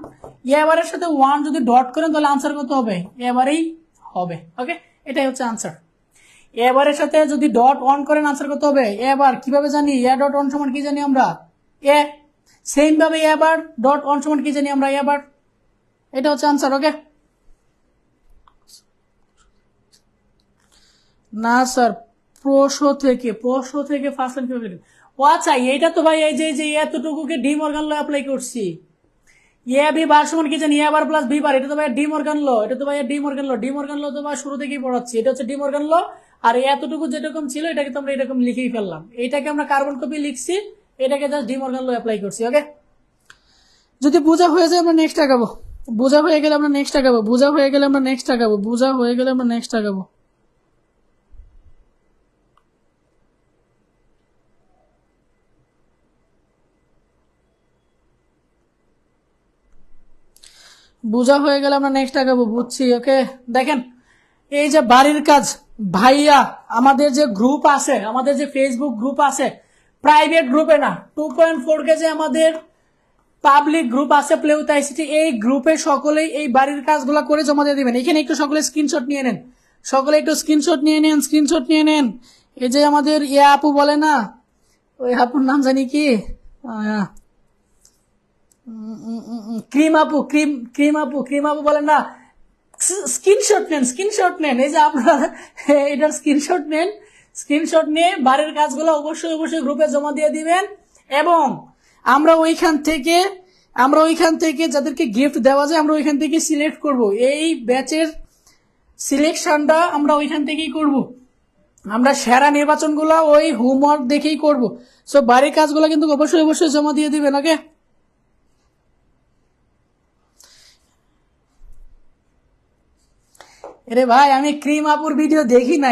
এ বারের সাথে 1 যদি ডট করেন তাহলে আনসার কত হবে? এ বারেই হবে। ওকে, এটাই হচ্ছে আনসার। এ বারের সাথে যদি ডট অন করেন আনসার কত হবে? এ বার। কিভাবে জানি? এ ডট অন সমান কি জানি আমরা? এ। সেম ভাবে এ বার ডট অন সমান কি জানি আমরা? এ বার। এটা হচ্ছে আনসার। ওকে, না স্যার, প্রশ্ন থেকে ফার্স্ট লাইন কিভাবে? ও আচ্ছা, এইটা তো ভাই এই যে এতটুকুকে ডি মর্গান ল অ্যাপ্লাই করছি। এ বি বার সমান কি জানি? এ বার প্লাস বি বার। এটা তো ভাই ডি মর্গান ল, এটা তো ভাই ডি মর্গান ল। ডি মর্গান ল তো ভাই শুরু থেকেই পড়াচ্ছি। এটা হচ্ছে ডি মর্গান ল। আর এতটুকু যেরকম ছিল এটাকে তো আমরা এরকম লিখেই ফেললাম। এটাকে আমরা কার্বন কপি লিখছি, এটাকে just De Morgan law apply করছি। ওকে, যদি বোঝা হয়ে যায় আমরা নেক্সট আগাবো। বোঝা হয়ে গেলে আমরা নেক্সট আগাবো। বোঝা হয়ে গেলে আমরা নেক্সট আগাবো। বোঝা হয়ে গেলে আমরা নেক্সট আগাবো। বোঝা হয়ে গেলে আমরা নেক্সট আগাবো। বুঝছি। ওকে, দেখেন এই যে বাড়ির কাজ ভাইয়া, আমাদের যে গ্রুপ আছে, আমাদের যে ফেসবুক গ্রুপ আছে, প্রাইভেট গ্রুপে না, 2.4 কে যে আমাদের পাবলিক গ্রুপ আছে প্লে উইথ আইসিটি, এই গ্রুপে সকলেই এই বাড়ির কাজগুলো করে জমা দিয়ে দিবেন। এখানে একটু সকলে স্ক্রিনশট নিয়ে নেন, সকলে একটু স্ক্রিনশট নিয়ে নেন, স্ক্রিনশট নিয়ে নেন। এই যে আমাদের ইয়া আপু বলে না, ওই আপুর নাম জানি কি, ক্রিম আপু, ক্রিম আপু বলেন না, স্ক্রিনশট নেন। এই যে আপনারা এটার স্ক্রিনশট নেন, স্ক্রিনশট নিয়ে বাড়ির কাজগুলো অবশ্যই গ্রুপে জমা দিয়ে দিবেন। এবং আমরা ওইখান থেকে যাদেরকে গিফট দেওয়া যায় আমরা ওইখান থেকে সিলেক্ট করব। এই ব্যাচের সিলেকশনটা আমরা ওইখান থেকেই করব। আমরা সেরা নির্বাচনগুলো ওই হোমওয়ার্ক দেখেই করব। সো বাড়ির কাজগুলো কিন্তু অবশ্যই জমা দিয়ে দিবেন। ওকে, আরে ভাই আমি ক্রিম আপুর ভিডিও দেখি না,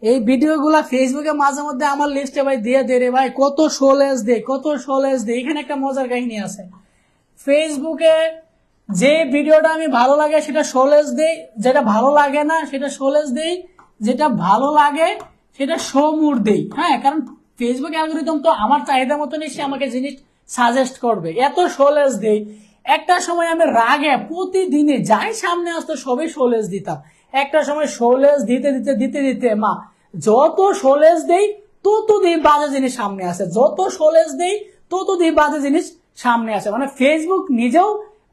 এই ভিডিওগুলা ফেসবুকে মাঝে মধ্যে আমার লিস্টে ভাই দিয়ে দে রে ভাই, কত শোলেস দে। এখানে একটা মজার কাহিনী আছে, ফেসবুকে যে ভিডিওটা আমি ভালো লাগে সেটা শোলেস দেই, যেটা ভালো লাগে না সেটা শোলেস দেই, যেটা ভালো লাগে সেটা শো মুড দেই। হ্যাঁ, কারণ ফেসবুক অ্যালগরিদম তো আমার চাহিদা মতনই সে আমাকে জিনিস সাজেস্ট করবে, এত শোলেস দেই। একটা সময় আমি রাগে প্রতিদিনে যাই সামনে আসতো সবই শোলেস দিতাম। একটা সময় শোলেস দিতে মা যত শোলেস দেই ততদিন বাজে জিনিস সামনে আসে, যত শোলেস দেই ততদিন বাজে জিনিস সামনে আসে। মানে ফেসবুক নিজেও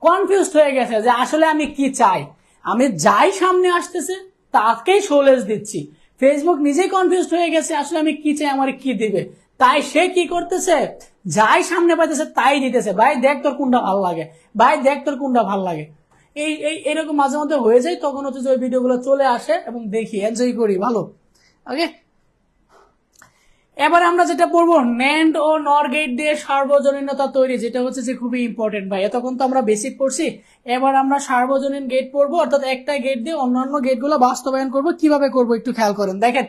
কনফিউজড হয়ে গেছে যে আসলে আমি কি চাই। আমি যাই সামনে আসতেছে তাকেই শোলেস দিচ্ছি। ফেসবুক নিজেই কনফিউজড হয়ে গেছে আসলে আমি কি চাই, আমার কি দিবে। তাই সে কি করতেছে, যাই সামনে পাইতেছে তাই দিতেছে। ভাই দেখ তোর কোনটা ভালো লাগে, ভাই দেখ তোর কোনটা ভালো লাগে। এরকম মাঝে মধ্যে হয়ে যায়, তখন হচ্ছে যে ওই ভিডিওগুলো চলে আসে এবং দেখি, এনজয় করি, ভালো। ওকে, এবার আমরা যেটা পড়বো ন্যান্ড ও নর গেট দিয়ে সার্বজনীনতা তৈরি, যেটা হচ্ছে যে খুবই ইম্পর্টেন্ট ভাই। এতক্ষণ তো আমরা বেসিক পড়ছি, এবার আমরা সার্বজনীন গেট পড়বো, অর্থাৎ একটা গেট দিয়ে অন্যান্য গেটগুলো বাস্তবায়ন করবো। কিভাবে করবো একটু খেয়াল করেন। দেখেন,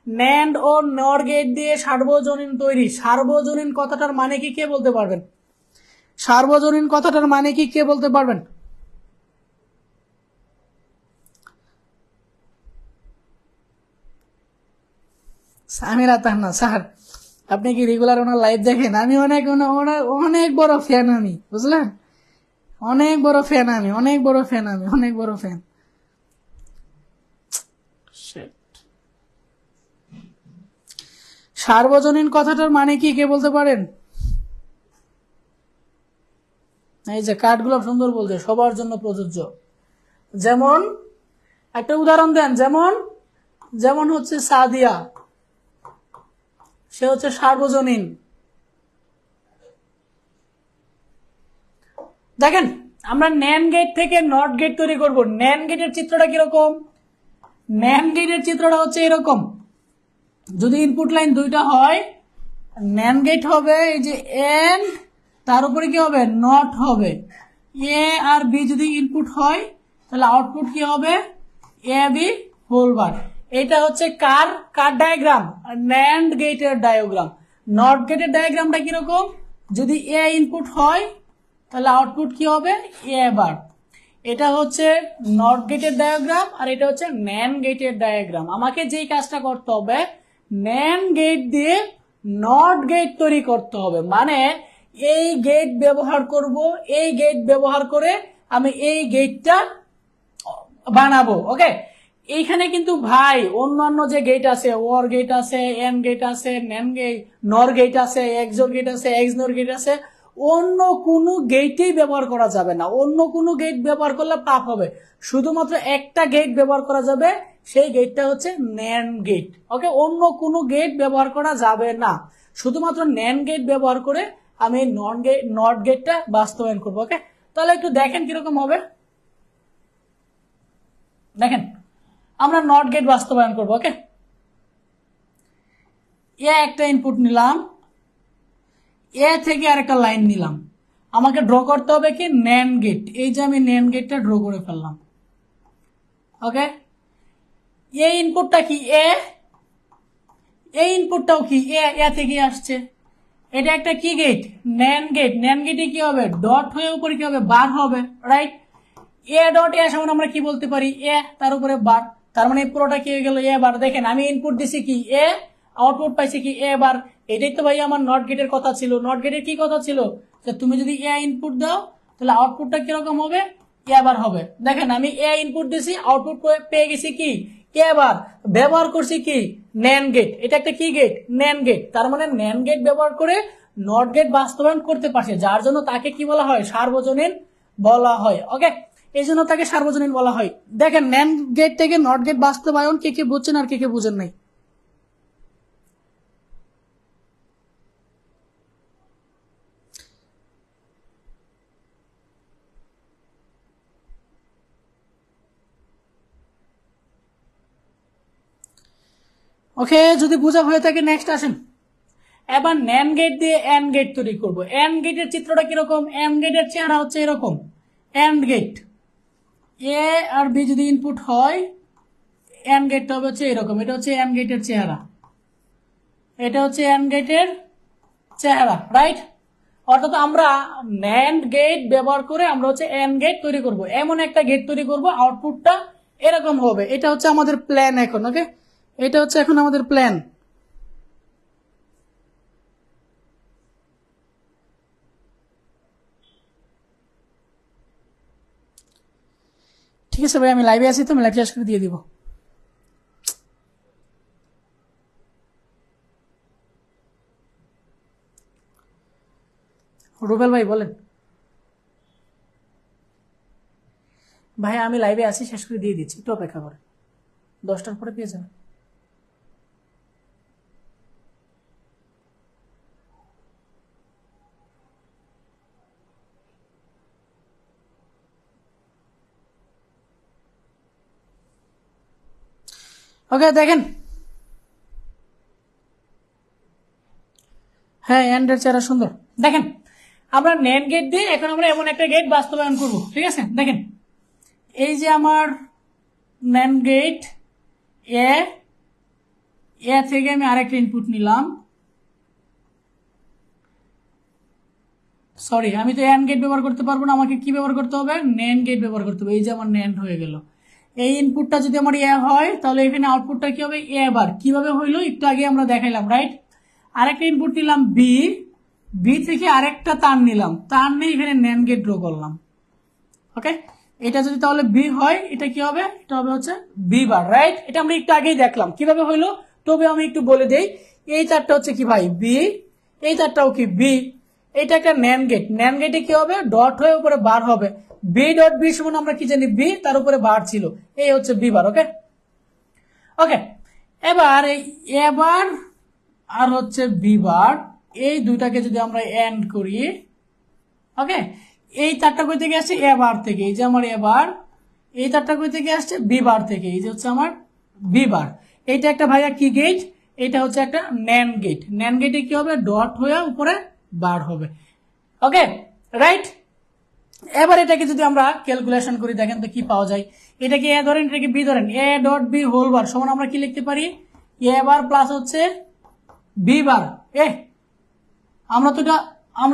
ন্যান্ড ও নর গেট দিয়ে সার্বজনীন তৈরি। সার্বজনীন কথাটার মানে কি কে বলতে পারবেন? সার্বজনীন কথাটার মানে কি কে বলতে পারবেন? সামিরা তাহনা স্যার, আপনি কি রেগুলার ওনার লাইভ দেখেন? আমি অনেক বড় ফ্যান, আমি বুঝলেন, অনেক বড় ফ্যান। সার্বজনীন কথাটার মানে কি কে বলতে পারেন? এই যে কার্ডগুলো সুন্দর বলছে, সবার জন্য প্রযোজ্য। যেমন একটা উদাহরণ দেন, যেমন হচ্ছে সাদিয়া, সে হচ্ছে সার্বজনীন। দেখেন, আমরা ন্যান্ড গেট থেকে নট গেট তৈরি করব। ন্যান্ড গেটের চিত্রটা কিরকম? ন্যান্ড গেটের চিত্রটা হচ্ছে এরকম, যদি ইনপুট লাইন দুইটা হয়, ন্যান্ড গেট হবে এই যে এন, তার উপরে কি হবে? নট হবে। এ আর বি যদি ইনপুট হয় তাহলে আউটপুট কি হবে এ বি হোল বার। এটা হচ্ছে কার কার ডায়াগ্রাম, ন্যান্ড গেটের ডায়াগ্রাম। নট গেটের ডায়াগ্রামটা কিরকম, যদি এ ইনপুট হয় তাহলে আউটপুট কি হবে এ বার। এটা হচ্ছে নট গেটের ডায়াগ্রাম আর এটা হচ্ছে ন্যান্ড গেটের ডায়াগ্রাম। আমাকে যেই কাজটা করতে হবে ন্যান্ড গেট দিয়ে নট গেট তৈরি করতে হবে, মানে এই গেট ব্যবহার করব, এই গেট ব্যবহার করে আমি এই গেটটা বানাবো। ওকে, এইখানে কিন্তু ভাই অন্যান্য যে গেট আছে, ওর গেট আছে, এন্ড গেট আছে, ন্যান্ড গেট, নর গেট আছে, এক্সর গেট আছে, এক্সনর গেট আছে, অন্য কোনো গেটই ব্যবহার করা যাবে না। অন্য কোনো গেট ব্যবহার করলে পাপ হবে। শুধুমাত্র একটা গেট ব্যবহার করা যাবে, সেই গেটটা হচ্ছে ন্যান্ড গেট। ওকে, অন্য কোনো গেট ব্যবহার করা যাবে না, শুধুমাত্র ন্যান্ড গেট ব্যবহার করে আমি নট গেটটা বাস্তবায়ন করবো। ওকে, তাহলে একটু দেখেন কিরকম হবে। দেখেন আমরা নট গেট বাস্তবায়ন করবো। ওকে, এ একটা ইনপুট নিলাম, এ থেকে আরেকটা লাইন নিলাম, আমাকে ড্র করতে হবে কি ন্যান্ড গেট। এই যে আমি ন্যান্ড গেটটা ড্র করে ফেললাম। ওকে, এই ইনপুটটা কি এ, এই ইনপুটটাও কি এ থেকে আসছে। এটা একটা কি গেট ন্যান্ড গেট। ন্যান্ড গেটে কি হবে ডট হয়ে উপরে কি হবে বার হবে, রাইট। এ ডট এ সমান আমরা কি বলতে পারি এ তার উপরে বার, তার মানে পুরোটা কি হয়ে গেল এ বার। দেখেন আমি ইনপুট দিছি কি এ, আউটপুট পাইছি কি এ বার। এটাই তো ভাই আমার নট গেটের কথা ছিল। নট গেটের কি কথা ছিল যে তুমি যদি এ ইনপুট দাও তাহলে আউটপুটটা কিরকম হবে এ বার হবে। দেখেন আমি এ ইনপুট দিছি, আউটপুট পেয়ে গেছি কি এ বার। ব্যবহার করছি কি ন্যান্ড গেট। এটা একটা কি গেট ন্যান্ড গেট, তার মানে ন্যান্ড গেট ব্যবহার করে নট গেট বাস্তবায়ন করতে পারছে, যার জন্য তাকে কি বলা হয় সার্বজনীন বলা হয়। ওকে, এই জন্য তাকে সার্বজনীন বলা হয়। দেখেন ন্যান্ড গেট থেকে নট গেট বাস্তবায়ন কে কে বুঝছেন আর কে কে বুঝেন নাই। ওকে, যদি বোঝা হয়ে থাকে নেক্সট আসেন। এবার ন্যান্ড গেট দিয়ে এন্ড গেট তৈরি করব। এন্ড গেটের চিত্রটা কিরকম, এন্ড গেটের চেহারা হচ্ছে এরকম। এন্ড গেট এ আর বি যদি ইনপুট হয় এন্ড গেটটা হবে হচ্ছে এরকম। এটা হচ্ছে এন্ড গেটের চেহারা, এটা হচ্ছে এন্ড গেটের চেহারা, রাইট। অর্থাৎ আমরা ন্যান্ড গেট ব্যবহার করে আমরা হচ্ছে এন্ড গেট তৈরি করব। এমন একটা গেট তৈরি করব আউটপুটটা এরকম হবে। এটা হচ্ছে আমাদের প্ল্যান এখন। ওকে, এটা হচ্ছে এখন আমাদের প্ল্যান। ঠিক আছে ভাই, আমি লাইভে আছি তো আমি লাইভ শেষ করে দিয়ে দিব। রুবেল ভাই বলেন। ভাই আমি লাইভে আছি, শেষ করে দিয়ে দিচ্ছি, একটু অপেক্ষা করে 10টার পরে পেয়ে যাবেন। ওকে দেখেন, হ্যাঁ এন্ডের চেহারা সুন্দর। দেখেন আমরা ন্যান্ড গেট দিয়ে এখন আমরা এমন একটা গেট বাস্তবায়ন করব। ঠিক আছে, দেখেন এই যে আমার ন্যান্ড গেট এ, এ থেকে আমি আরেকটা ইনপুট নিলাম। সরি, আমি তো অ্যান্ড গেট ব্যবহার করতে পারবো না, আমাকে কি ব্যবহার করতে হবে ন্যান্ড গেট ব্যবহার করতে হবে। এই যে আমার ন্যান্ড হয়ে গেল। এই ইনপুটটা যদি আমার এ হয় তাহলে এখানে আউটপুটটা কি হবে এ বার। কিভাবে হইলো একটু আগে আমরা দেখাইলাম, রাইট। আরেকটা ইনপুট নিলাম বি, বি থেকে আরেকটা তার নিলাম, তার নিয়ে এখানে ন্যান্ড গেট ড্র করলাম। ওকে, এটা যদি তাহলে বি হয় এটা কি হবে, এটা হবে হচ্ছে বি বার, রাইট। এটা আমরা একটু আগেই দেখলাম কিভাবে হইলো, তবে আমি একটু বলে দেই। এই তারটা হচ্ছে কি ভাই বি, এই তারটাও কি বি। এটা একটা ন্যান্ড গেট, ন্যান্ড গেটে কি হবে ডট হয়ে উপরে বার হবে। বি ডট বি সমান আমরা কি জানি বি, তার উপরে বার ছিল, এই হচ্ছে বি বার। ওকে, ওকে, এবার এই এ বার আর হচ্ছে বি বার, এই দুইটাকে যদি আমরা এন্ড করি, ওকে, এই তারটা কই থেকে আসছে এ বার থেকে, এই যে আমার এ বার। এই তারটা কই থেকে আসছে বি বার থেকে, এই যে হচ্ছে আমার বি বার। এইটা একটা ভাইয়া কি গেট, এটা হচ্ছে একটা ন্যান্ড গেট। ন্যান্ড গেটে কি হবে ডট হয়ে উপরে বার হবে। ওকে, রাইট। এবার এটাকে যদি আমরা ক্যালকুলেশন করি দেখেন তো কি পাওয়া যায়। এটাকে এ ধরেন, এটাকে বি ধরেন, a dot b whole bar সমান আমরা কি লিখতে পারি, এ বার প্লাস হচ্ছে বি বার। আমরা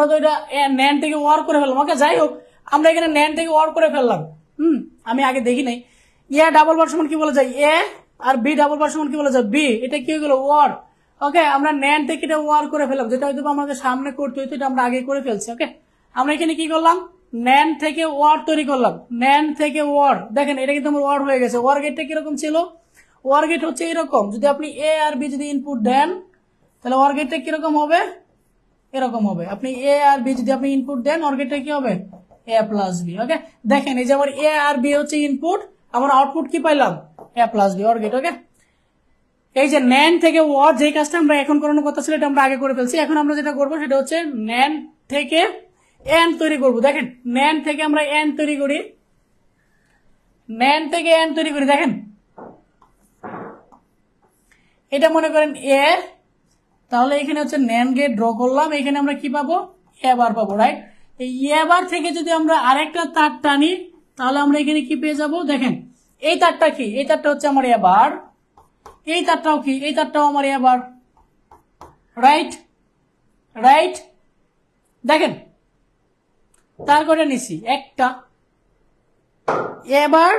তো এটা ন্যান থেকে ওয়ার করে ফেললাম। ওকে, যাই হোক, আমরা এখানে ন্যান থেকে ওয়ার করে ফেললাম। আমি আগে দেখি নাই। এ ডাবল বার সমান কি বলা যায়, এ, আর বি ডাবল বার সমান কি বলা যায়, বি। এটা কি হয়ে গেল, ওয়ার। ওকে, আমরা ন্যান থেকে এটা ওয়ার করে ফেললাম, যেটা হয়তো আমাদের সামনে করতে হইতো, এটা আমরা আগে করে ফেলছি। ওকে, আমরা এখানে কি করলাম, ন্যান থেকে ওয়ার তৈরি করলাম, ন্যান থেকে ওয়ার। দেখেন এটা কিন্তু আমার ওয়ার হয়ে গেছে। ওয়ার গেটটা কিরকম ছিল, ওয়ার গেট হচ্ছে এরকম, যদি আপনি এ আর বি যদি ইনপুট দেন তাহলে ওয়ার গেটটা কিরকম হবে, এরকম হবে। আপনি এ আর বি যদি আপনি ইনপুট দেন, ওয়ার গেটটা কি হবে, এ প্লাস বি। ওকে, দেখেন এই যে আমার এ আর বি হচ্ছে ইনপুট, আমার আউটপুট কি পাইলাম, এ প্লাস বি, ওয়ার গেট। ওকে, এই যে ন্যান থেকে ওয়ার, যে কাজটা আমরা এখন করানোর কথা ছিল এটা আমরা আগে করে ফেলছি। এখন আমরা যেটা করবো সেটা হচ্ছে ন্যান থেকে এন তৈরি করব। দেখেন ন্যান থেকে আমরা এন তৈরি করি, ন্যান থেকে এন তৈরি করি। দেখেন এটা মনে করেন এ, তাহলে এখানে হচ্ছে ন্যান গেট ড্র করলাম, এখানে আমরা কি পাবো, এ বার পাবো, রাইট। এই এ বার থেকে যদি আমরা আরেকটা তার টানি তাহলে আমরা এখানে কি পেয়ে যাব, দেখেন এই তারটা কি, এই তারটা হচ্ছে আমার এ বার, এই তারটাও কি, এই তারটাও আমার এ বার, রাইট, রাইট। দেখেন তার করে নিছি একটা এবার,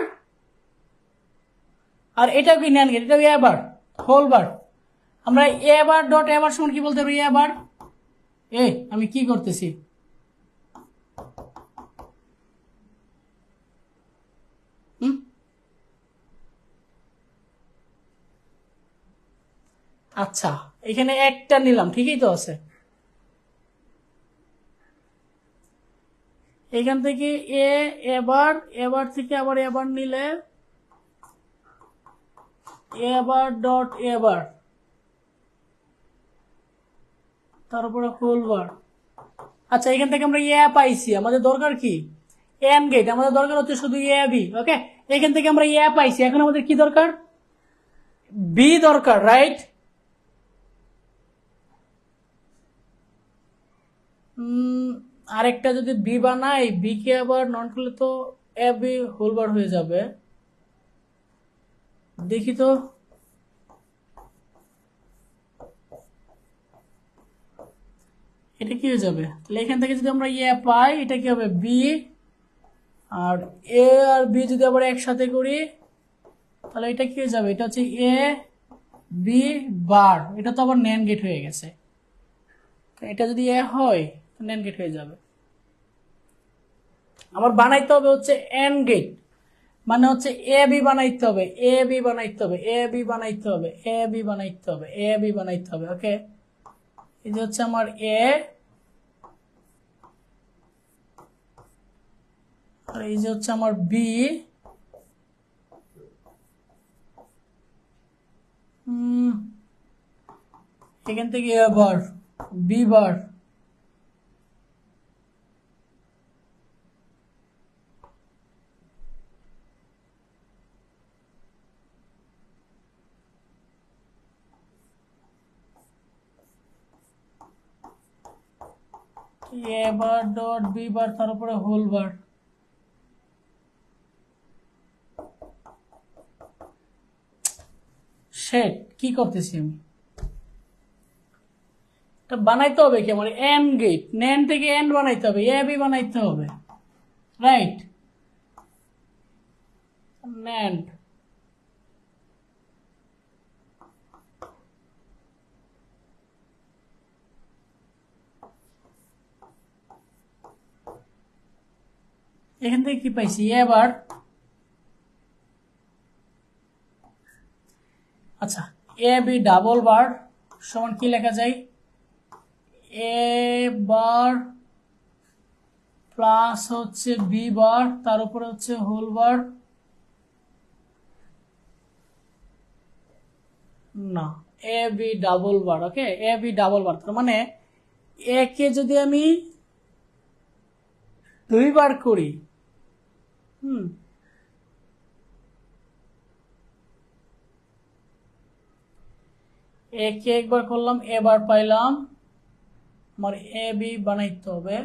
আর এটাও কি ন্যান গেট, এটাও এবার হোল বার। আমরা এবার ডট এবার সমান কি বলতে পারি, এবার আমি কি করতেছি, আচ্ছা এখানে একটা নিলাম, ঠিকই তো আছে। এখান থেকে এবার, এবার থেকে আবার এবার নিলে এবার ডট এবার, তারপরে হোল বার। আচ্ছা এখান থেকে আমরা পাইছি, আমাদের দরকার কি, এন গেট, আমাদের দরকার হচ্ছে শুধু এ বি। ওকে, এখান থেকে আমরা পাইছি, এখন আমাদের কি দরকার, বি দরকার, রাইট। আরেকটা যদি বি বানাই, বি কে আবার নন করলে তো এ বি হোল বার হয়ে যাবে। দেখি তো, এটা কি হয়ে যাবে, তাহলে এখান থেকে যদি আমরা পাই এটা কি হবে, বি, আর এ আর বি যদি আবার একসাথে করি তাহলে এটা কি হয়ে যাবে, এটা হচ্ছে এ বি বার। এটা তো আবার ন্যান গেট হয়ে গেছে, এটা যদি এ হয় ন্যান গেট হয়ে যাবে। আমার বানাইতে হবে হচ্ছে এন গেট, মানে হচ্ছে এ বি বানাইতে হবে, এ বি বানাইতে হবে, এ বি বানাইতে হবে, এ বি বানাইতে হবে, এ বি বানাইতে হবে। ওকে, এই যে হচ্ছে আমার এ, আর এই যে হচ্ছে আমার বি, এখান থেকে এ বার, বি বার, এ বার ডট বি বার, তারপরে হোল বার। শেট কি করতেছি আমি, এটা বানাইতে হবে কি আমার এন গেট, ন্যান থেকে এন বানাইতে হবে, এ বি বানাইতে হবে, রাইট, ন্যান্ড। এখান থেকে কি পাইছি, এবার আচ্ছা এ বি ডাবল বার সমান কি লেখা যায়, এ বার প্লাস হচ্ছে বি বার, তার উপরে হচ্ছে হোল বার, না A B double bar. Okay, A B double বার, তার মানে এ কে যদি আমি 2 বার করি, এ কে একবার করলাম, এবার পাইলাম, আমার এ বি বানাইতে হবে,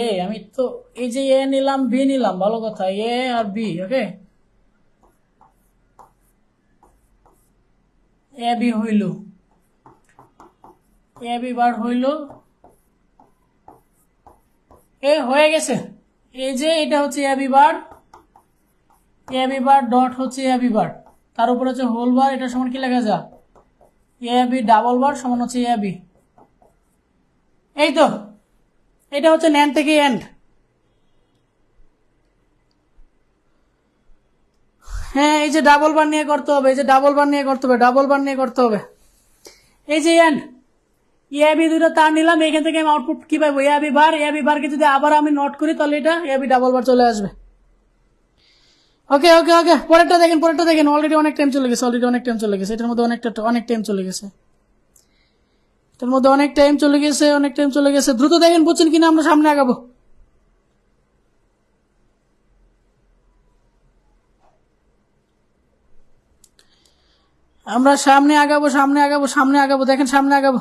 এ আমি তো এই যে এ নিলাম বি নিলাম, ভালো কথা, এ আর বি। ওকে, এ বি হইল, এ বি বার হইল, এ হয়ে গেছে। এই যে এটা হচ্ছে A B bar, A B bar dot হচ্ছে এ বি বার, তার উপর হচ্ছে হোল বার, এটা সমান কি লেখা যায়, এ বি ডাবল বার সমান হচ্ছে এ বি। এই তো এটা হচ্ছে ন্যান্ড থেকে এন্ড। হ্যাঁ, এই যে ডাবল বার নিয়ে করতে হবে, এই যে ডাবল বার নিয়ে করতে হবে, ডাবল বার নিয়ে করতে হবে। এই যে এন্ড, এ বি দুটো তার নিলাম, এখান থেকে আমি আউটপুট কি পাবো, A B bar. A B বারকে যদি আবার আমি নোট করি তাহলে এটা এ বি ডাবল বার চলে আসবে। ওকে ওকে ওকে, পরেরটা দেখেন, পরেরটা দেখেন। অলরেডি অনেক টাইম চলে গেছে, অলরেডি অনেক টাইম চলে গেছে, এটার মধ্যে অনেক টাইম চলে গেছে, এটার মধ্যে অনেক টাইম চলে গেছে, অনেক টাইম চলে গেছে। দ্রুত দেখেন বুঝছেন কিনা, আমরা সামনে আগাবো। আমরা সামনে আগাবো, সামনে আগাবো, সামনে আগাবো, দেখেন সামনে আগাবো।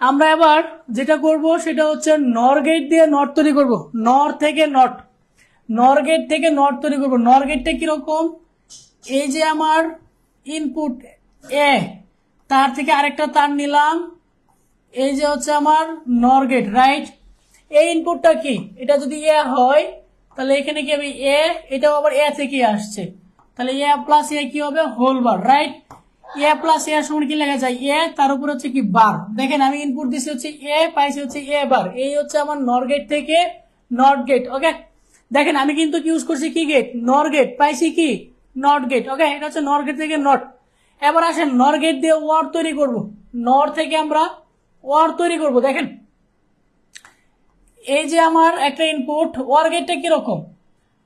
আমরা এবার যেটা করব সেটা হচ্ছে নর গেট দিয়ে নট তৈরি করব, নর থেকে নট, নর গেট থেকে নট তৈরি করব। নর গেটটা কিরকম, এই যে আমার ইনপুট এ, তার থেকে আরেকটা তার নিলাম, এই যে হচ্ছে আমার নর গেট, রাইট। এই ইনপুটটা কি, এটা যদি এ হয় তাহলে এখানে কি হবে এ, এটাও আবার এ থেকে আসছে, তাহলে এ প্লাস এ কি হবে, হোল বার, রাইট। এ প্লাস এ সমান কি লেখা যায়, এ তার উপর হচ্ছে কি বার। দেখেন আমি ইনপুট দিচ্ছি হচ্ছে এ, পাইছি হচ্ছে এ বার। এই হচ্ছে আমার নর গেট থেকে নট গেট। ওকে, দেখেন আমি কিন্তু ইউজ করছি কি গেট, নর গেট, পাইছি কি নট গেট। ওকে, এটা হচ্ছে নর গেট থেকে নট। এবার আসেন নর গেট দিয়ে ওয়ার তৈরি করব, নর থেকে আমরা ওয়ার তৈরি করব। দেখেন এই যে আমার একটা ইনপুট, ওয়ার গেটটা কিরকম,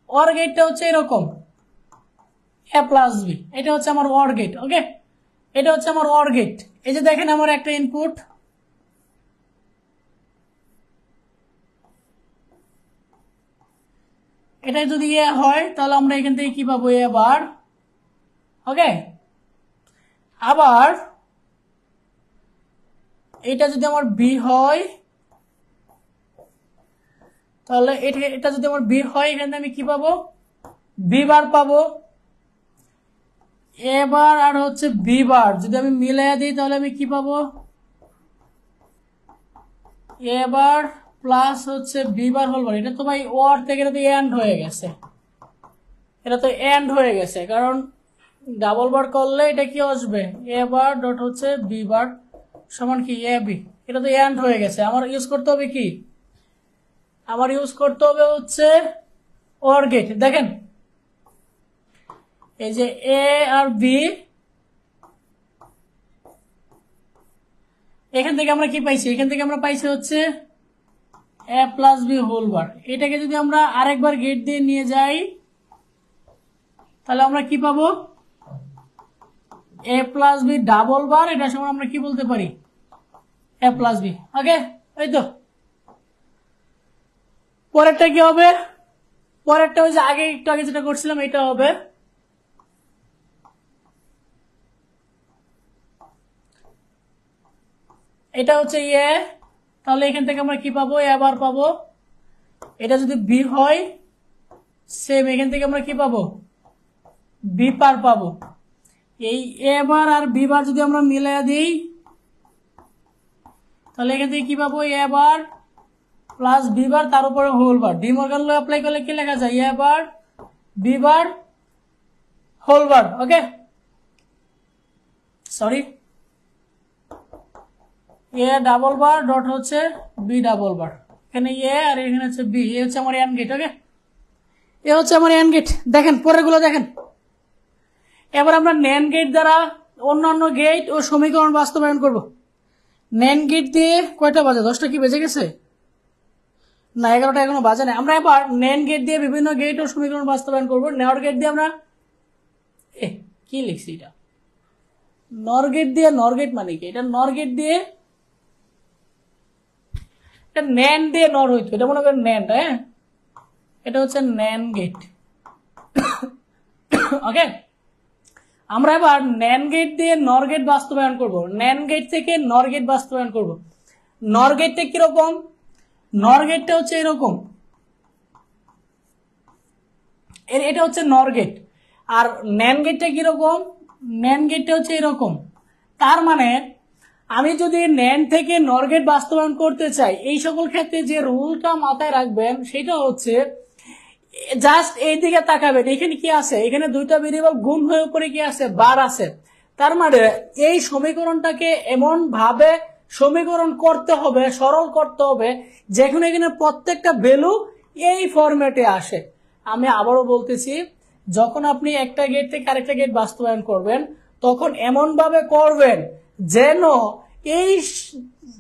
ওয়ার গেটটা হচ্ছে এরকম এ প্লাস বি, এটা হচ্ছে আমার ওয়ার গেট। ওকে, এটা হচ্ছে আমার ওয়ার গেট। এই যে দেখেন আমার একটা ইনপুট, এটা যদি এ হয় তাহলে আমরা এখান থেকে কি পাবো, এ বার। ওকে, আবার এটা যদি আমার বি হয় তাহলে এটা যদি আমার বি হয়, এখানে আমি কি পাবো, বি বার পাবো। এবার আর হচ্ছে বি বার যদি আমি মিলাই দিই তাহলে আমি কি পাবো, এবার প্লাস হচ্ছে বি বার হোল বার। এটা তো ভাই ওয়ার থেকে এটা তো এন্ড হয়ে গেছে, এটা তো এন্ড হয়ে গেছে, কারণ ডাবল বার করলে এটা কি আসবে, এ বার ডট হচ্ছে বি বার সমান কি এ বি। এটা তো এন্ড হয়ে গেছে, আমার ইউজ করতে হবে কি, আমার ইউজ করতে হবে হচ্ছে ওর গেট। দেখেন এই যে এ আর বি, এখান থেকে আমরা কি পাইছি, এখান থেকে আমরা পাইছি হচ্ছে এ প্লাস বি হোল বার। এটাকে যদি আমরা আরেকবার গেট দিয়ে নিয়ে যাই তাহলে আমরা কি পাবো, এ প্লাস বি ডাবল বার, এটা সময় আমরা কি বলতে পারি, এ প্লাস বি। ওকে, এই তো পরেরটা কি হবে, পরেরটা ওই যে আগে একটু আগে যেটা করছিলাম এটা হবে। এটা হচ্ছে এ, তাহলে এখান থেকে আমরা কি পাবো, এ বার পাবো। এটা যদি বি হয় সেম, এখান থেকে আমরা কি পাবো, বি পার পাবো। এই এ বার আর বি বার যদি আমরা মিলাই দিই তাহলে এখান থেকে কি পাবো, এ বার প্লাস বি বার তার উপরে whole bar. De Morgan law apply করলে কি লেখা যায়, এ bar B bar whole bar. Okay, sorry, A double bar dot হচ্ছে বি ডাবল বার, এখানে এ আর এখানে হচ্ছে বি, এ হচ্ছে আমার এন গেট। ওকে, এ হচ্ছে আমার এন গেট। দেখেন পরেরগুলো দেখেন। এবার আমরা ন্যান্ড গেট দ্বারা অন্যান্য গেট ও সমীকরণ বাস্তবায়ন করব। ন্যান্ড গেট দিয়ে কয়টা বাজে, 10টা কি বেজে গেছে, না 11টা এখনো বাজে না। আমরা এবার ন্যান্ড গেট দিয়ে বিভিন্ন গেট ও সমীকরণ বাস্তবায়ন করব। নর গেট দিয়ে আমরা কি লিখছি, এটা নর গেট দিয়ে, নর গেট মানে কি, এটা নর গেট দিয়ে, এটা ন্যান্ড দিয়ে নর হইতো, এটা মনে করেন ন্যান্ড, হ্যাঁ এটা হচ্ছে ন্যান্ড গেট। ওকে, আমরা এবার ন্যান্ড গেট দিয়ে নর গেট বাস্তবায়ন করব, ন্যান্ড গেট থেকে নর গেট বাস্তবায়ন করব। নর গেটটা কিরকম, নর গেটটা হচ্ছে এরকম, এটা হচ্ছে নর গেট। আর ন্যান গেটটা কিরকম, ন্যান গেটটা হচ্ছে এরকম। তার মানে আমি যদি ন্যান থেকে নর গেট বাস্তবায়ন করতে চাই, এই সকল ক্ষেত্রে যে রুলটা মাথায় রাখবেন সেটা হচ্ছে জাস্ট এই দিকে তাকাবেন, এখানে কি আছে, এখানে দুইটা ভেরিয়েবল গুণ হয়ে উপরে কি আছে, বার আছে। তার মানে এই সমীকরণটাকে এমন ভাবে সমীকরণ করতে হবে, সরল করতে হবে, যেখানে এখানে প্রত্যেকটা ভ্যালু এই ফরম্যাটে আসে। আমি আবারও বলতেছি, যখন আপনি একটা গেট থেকে আরেকটা গেট বাস্তবায়ন করবেন তখন এমন ভাবে করবেন যেন এই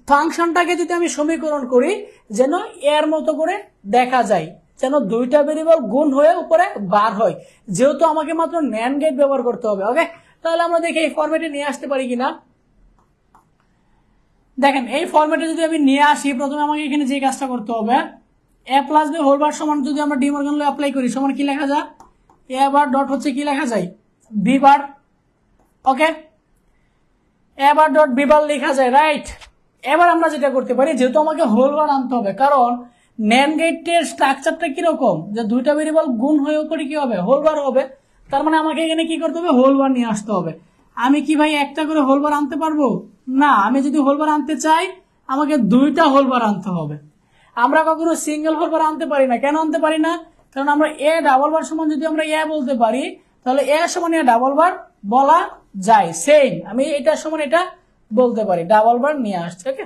ফাংশনটাকে যদি আমি সমীকরণ করি যেন এর মতো করে দেখা যায়, যেন দুইটা ভেরিয়েবল গুণ হয়ে উপরে বার হয়, যেহেতু আমাকে মাত্র ন্যান্ড গেট ব্যবহার করতে হবে। ওকে, তাহলে আমরা দেখি এই ফরম্যাটে নিয়ে আসতে পারি কিনা। দেখেন এই ফরম্যাটে যদি আমি নিয়ে আসি, প্রথমে আমাকে এখানে যে কাজটা করতে হবে, এ প্লাস বি হোল বার সমান যদি আমরা ডি মর্গান ল অ্যাপ্লাই করি সমান কি লেখা যায়, এ বার ডট হচ্ছে কি লেখা যায়, বি বার। ওকে, এ বার ডট বি বার লেখা যায়, রাইট। এবার আমরা যেটা করতে পারি, যেহেতু আমাকে হোল বার আনতে হবে, কারণ ন্যান্ড গেটের স্ট্রাকচারটা কিরকম, যে দুইটা ভেরিয়েবল গুণ হয়ে উপরে কি হবে, হোল বার হবে। তার মানে আমাকে এখানে কি করতে হবে, হোল বার নিয়ে আসতে হবে। আমি কি ভাই একটা করে হোল বার আনতে পারবো না, আমি যদি হোল বার আনতে চাই আমাকে দুইটা হোল বার আনতে হবে। আমরা কখনো সিঙ্গেল হোল বার আনতে পারি না, কেন আনতে পারি না, কারণ আমরা এ ডাবল বার সমান যদি আমরা এ বলতে পারি তাহলে এ সমান এ ডাবল বার বলা যায়, সেম আমি এটার সমান এটা বলতে পারি, ডাবল বার নিয়ে আসছে। ওকে,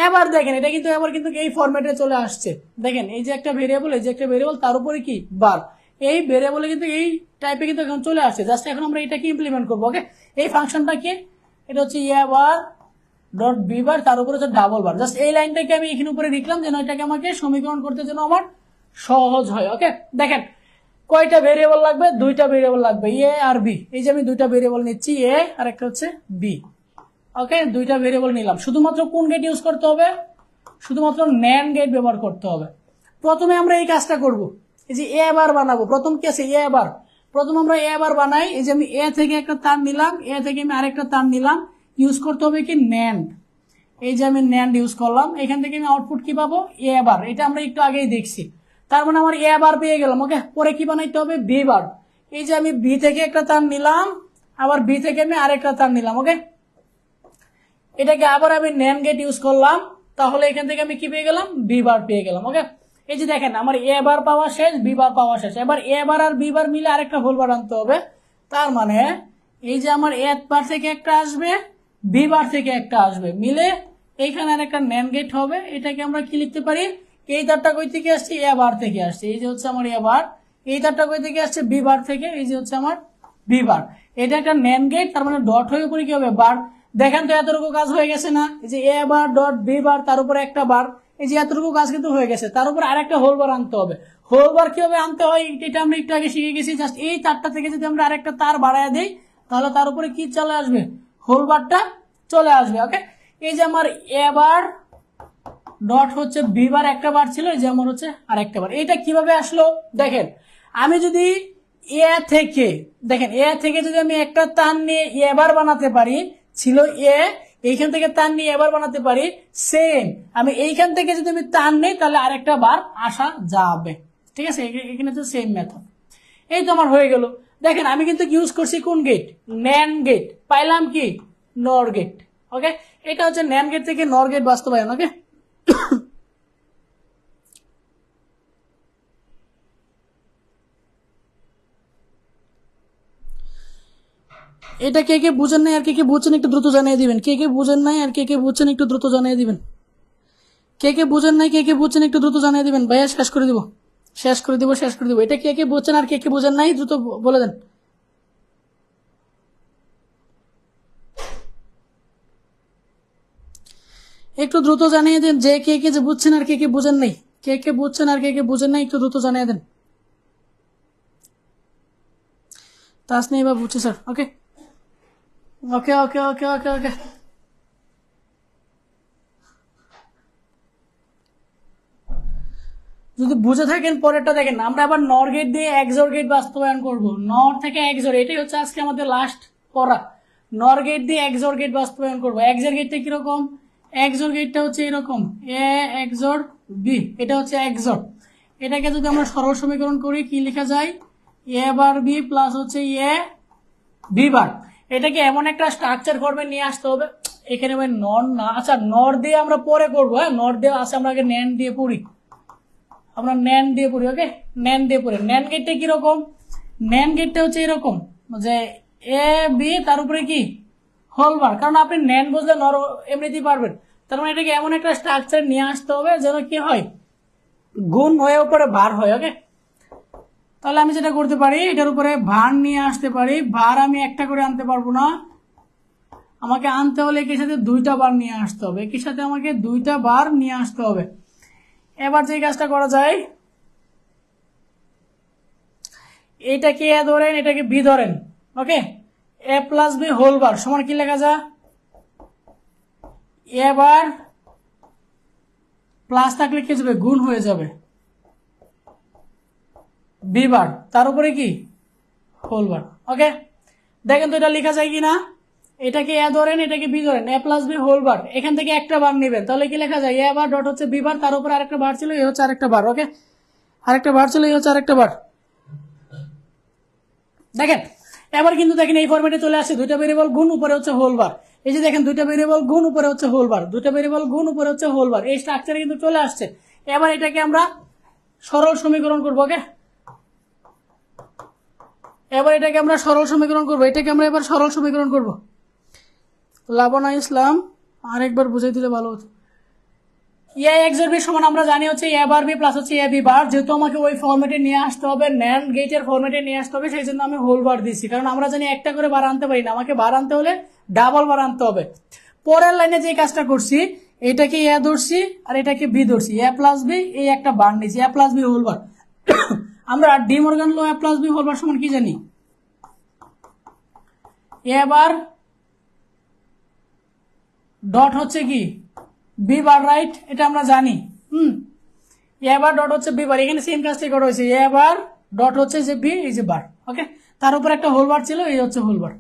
এবার দেখেন এটা কিন্তু এবার কিন্তু এই ফরম্যাটে চলে আসছে। দেখেন এই যে একটা ভেরিয়েবল, এই যে একটা ভেরিয়েবল, তার উপরে কি বার, এই ভেরিয়েবলে কিন্তু এই টাইপে কিন্তু এখন চলে আসছে। জাস্ট এখন আমরা এটাকে ইমপ্লিমেন্ট করবো। ওকে, এই ফাংশনটা কি, এটা হচ্ছে এ বার ডট বি বার, তার উপরে হচ্ছে ডাবল বার। জাস্ট এই লাইনটাকে আমি এখানে উপরে লিখলাম যেন এটাকে আমাকে সমীকরণ করতে যেন আমার সহজ হয়। ওকে, দেখেন কয়টা ভেরিয়েবল লাগবে, দুইটা ভেরিয়েবল লাগবে, এ আর বি। এই যে আমি দুইটা ভেরিয়েবল নিচ্ছি, এ আর একটা হচ্ছে বি। ওকে, দুইটা ভেরিয়েবল নিলাম। শুধুমাত্র কোন গেট ইউজ করতে হবে, শুধুমাত্র ন্যান্ড গেট ব্যবহার করতে হবে। প্রথমে আমরা এই কাজটা করব, এই যে এ বার বানাবো। প্রথম কি আছে, এ বার। প্রথম আমরা এ বার বানাই, এই যে আমি এ থেকে একটা তার নিলাম, এ থেকে আমি আরেকটা তার নিলাম, ইউজ করতে হবে কি ন্যান্ড। এই যে আমি ন্যান্ড ইউজ করলাম, এখান থেকে আমি আউটপুট কি পাবো, এ বার। এটা আমরা একটু আগেই দেখছি। তার মানে আমার এ বার পেয়ে গেলাম। ওকে, পরে কি বানাইতে হবে, বি বার। এই যে আমি বি থেকে একটা তার নিলাম, আবার বি থেকে আমি আরেকটা তার নিলাম। ওকে, এটাকে আবার আমি ন্যান্ড গেট ইউজ করলাম, তাহলে এখান থেকে আমি কি পেয়ে গেলাম, বি বার পেয়ে গেলাম। ওকে, এই যে দেখেন আমার এ বার পাওয়া শেষ, বি বার পাওয়া শেষ। এবার এ বার আর বি বার মিলে আরেকটা হোল বার আনতে হবে। তার মানে এই যে আমার এ বার থেকে একটা আসবে, বি বার থেকে একটা আসবে, মিলে এইখানে আর একটা ন্যান্ড গেট হবে। এটাকে আমরা কি লিখতে পারি, এই তারটা কই থেকে আসছে, এ বার থেকে আসছে, এই যে হচ্ছে আমার এ বার। এই তারটা কই থেকে আসছে, বি বার থেকে, এই যে হচ্ছে আমার বি বার। এটা একটা ন্যান্ড গেট, তার মানে ডট হয়ে উপরে কি হবে, বার। দেখেন তো এতটুকু কাজ হয়ে গেছে না, এই যে a bar dot B bar, তার উপরে একটা বার, এই যে এতটুকু কাজ কিন্তু হয়ে গেছে। তার উপর আরেকটা হোল বার আনতে হবে। হোল বার কিভাবে আনতে হয় এটা আমরা একটু আগে শিখে গেছি। জাস্ট এই তারটা থেকে যদি আমরা আরেকটা তার বাড়ায় দিই তাহলে তার উপরে কি চলে আসবে, হোল বারটা চলে আসবে। ওকে, এই যে আমার এ বার ডট হচ্ছে বি বার একটা বার ছিল, এই যে আমার হচ্ছে আরেকটা বার। এটা কিভাবে আসলো, দেখেন আমি যদি এ থেকে, দেখেন এ থেকে যদি আমি একটা তার নিয়ে এ বার বানাতে পারি, ছিল এ, এইখান থেকে তার নিয়ে এবার বানাতে পারি, সেম আমি এইখান থেকে যদি আমি তার নেই তাহলে আরেকটা বার আসা যাবে। ঠিক আছে, এখানে তো সেম মেথড। এই তো আমার হয়ে গেল। দেখেন আমি কিন্তু ইউজ করছি কোন গেট, ন্যান্ড গেট, পাইলাম কি, নর গেট। ওকে, এটা হচ্ছে ন্যান্ড গেট থেকে নর গেট বাস্তবায়ন। ওকে, এটা কে কে বুঝেন নাই আর কে কে বুঝছেন একটু দ্রুত জানিয়ে দিবেন। কে কে বুঝেন নাই আর কে কে বুঝছেন একটু দ্রুত জানিয়ে দিবেন। কে কে বুঝেন নাই কে কে বুঝছেন একটু দ্রুত জানিয়ে দিবেন। ভাইয়া শেষ করে দিব, শেষ করে দিব, শেষ করে দিব। এটা কে কে বুঝছেন আর কে কে বুঝেন নাই দ্রুত বলে দেন। একটু দ্রুত জানিয়ে দেন যে কে কে যে বুঝছেন আর কে কে বুঝেন নাই। কে কে বুঝছেন আর কে কে বুঝেন নাই একটু দ্রুত জানিয়ে দেন। তাসনিয়া বা বুঝছে স্যার। ওকে ওকে ওকে ওকে ওকে ওকে যদি বুঝে থাকেন পরেরটা দেখেন। আমরা আবার নর গেট দিয়ে এক্সর গেট বাস্তবায়ন করব। নর থেকে এক্সর, এটাই হচ্ছে আজকে আমাদের লাস্ট পড়া। নর গেট দিয়ে এক্সর গেট বাস্তবায়ন করব। এক্সর গেটটা কিরকম, XOR গেটটা হচ্ছে এরকম, এ XOR বি, এটা হচ্ছে XOR। এটাকে যদি আমরা সরল সমীকরণ করি কি লেখা যায়, এ বার বি প্লাস হচ্ছে এ বি বার। এটাকে এমন একটা স্ট্রাকচার ফর্মে নিয়ে আসতে হবে, এখানে ভাই নর না, আচ্ছা নর দিয়ে আমরা পরে করবো, হ্যাঁ নর দিয়ে আছে, আমরা আগে ন্যান দিয়ে পড়ি, আমরা ন্যান দিয়ে পড়ি। ওকে, ন্যান দিয়ে পড়ি। ন্যান গেটটা কিরকম, ন্যান গেটটা হচ্ছে এরকম যে এ বি তার উপরে কি হোল বার, কারণ আপনি ন্যান বুঝলে নর এমনিতেই পারবেন। তার মানে এটাকে এমন একটা স্ট্রাকচার নিয়ে আসতে হবে যেন কি হয়, গুণ হয়ে উপরে ভার হয়। ওকে, তাহলে আমি যেটা করতে পারি, এটার উপরে ভার নিয়ে আসতে পারি। ভার আমি একটা করে আনতে পারবো না, আমাকে আনতে হলে এর সাথে দুইটা বার নিয়ে আসতে হবে, এর সাথে আমাকে দুইটা বার নিয়ে আসতে হবে। এবার যে কাজটা করা যায়, এটাকে এ ধরেন, এটাকে বি ধরেন। ওকে, এ প্লাস বি হোল বার সমান কি লেখা যায়, এ বার প্লাস থাকলে কি যাবে, গুণ হয়ে যাবে, বি বার তার উপরে কি হোল বার। ওকে, দেখেন তো এটা লেখা যায় কিনা, এটাকে এ ধরেন, এটাকে বি ধরেন, এ প্লাস বি হোল বার, এখান থেকে একটা বার নেবেন, তাহলে কি লেখা যায়, এ বার ডট হচ্ছে বি বার, তার উপরে আরেকটা বার ছিল, এ হচ্ছে আরেকটা বার। ওকে, আরেকটা বার ছিল, এই হচ্ছে আরেকটা বার। দেখেন এবার কিন্তু দেখেন এই ফরম্যাটে চলে আসছে, দুইটা ভেরিয়েবল গুণ উপরে হচ্ছে হোল বার। এই যে দেখেন দুইটা ভেরিয়েবল গুণ উপরে হচ্ছে হোল বার, দুইটা ভেরিয়েবল গুণ উপরে হচ্ছে হোল বার, এই স্ট্রাকচারে কিন্তু চলে আসছে। এবার এটাকে আমরা সরল সমীকরণ করবো। ওকে, এবার এটাকে আমরা সরল সমীকরণ করবো, এটাকে আমরা এবার সরল সমীকরণ করবো। লাবনা ইসলাম আরেকবার বুঝাই দিলে ভালো হতো। এ XOR বি সমান আমরা জানি হচ্ছে এ বার বি প্লাস হচ্ছে এ বি বার, যেহেতু আমাকে ওই ফরম্যাটে নিয়ে আসতে হবে, ন্যান্ড গেটের ফরম্যাটে নিয়ে আসতে হবে, সেই জন্য আমি হোল বার দিচ্ছি, কারণ আমরা জানি একটা করে বার আনতে পারি না, আমাকে বার আনতে হলে ডাবল বার আনতে হবে। পরের লাইনে যে কাজটা করছি, এটাকে এ ধরছি আর এটাকে বি ধরছি, এ প্লাস বি, এই একটা বার নিচ্ছি, এ প্লাস বি হোল বার। আমরা ডি মর্গান ল এ প্লাস বি হোল বার সমান কি জানি, এ বার ডট হচ্ছে কি বি বার, রাইট, এটা আমরা জানি। এ বার ডট হচ্ছে বি বার, এখানে সেম কাজটাই করা হয়েছে, এ বার ডট হচ্ছে যে বি, এই যে বার। ওকে, তার উপর একটা হোল বার ছিল, এই হচ্ছে হোল বার।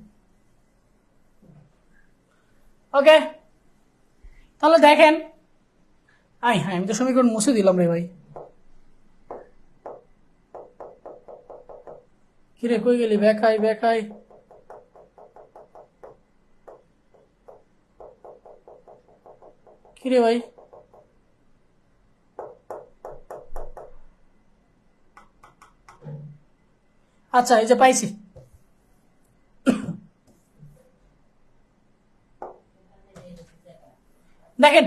ওকে, তাহলে দেখেন, হ্যাঁ আমি তো সমীকরণ মুছে দিলাম রে ভাই, কিরে কই গেলি, বেকাই বেকাই, কিরে ভাই, আচ্ছা এই যে পাইছি। দেখেন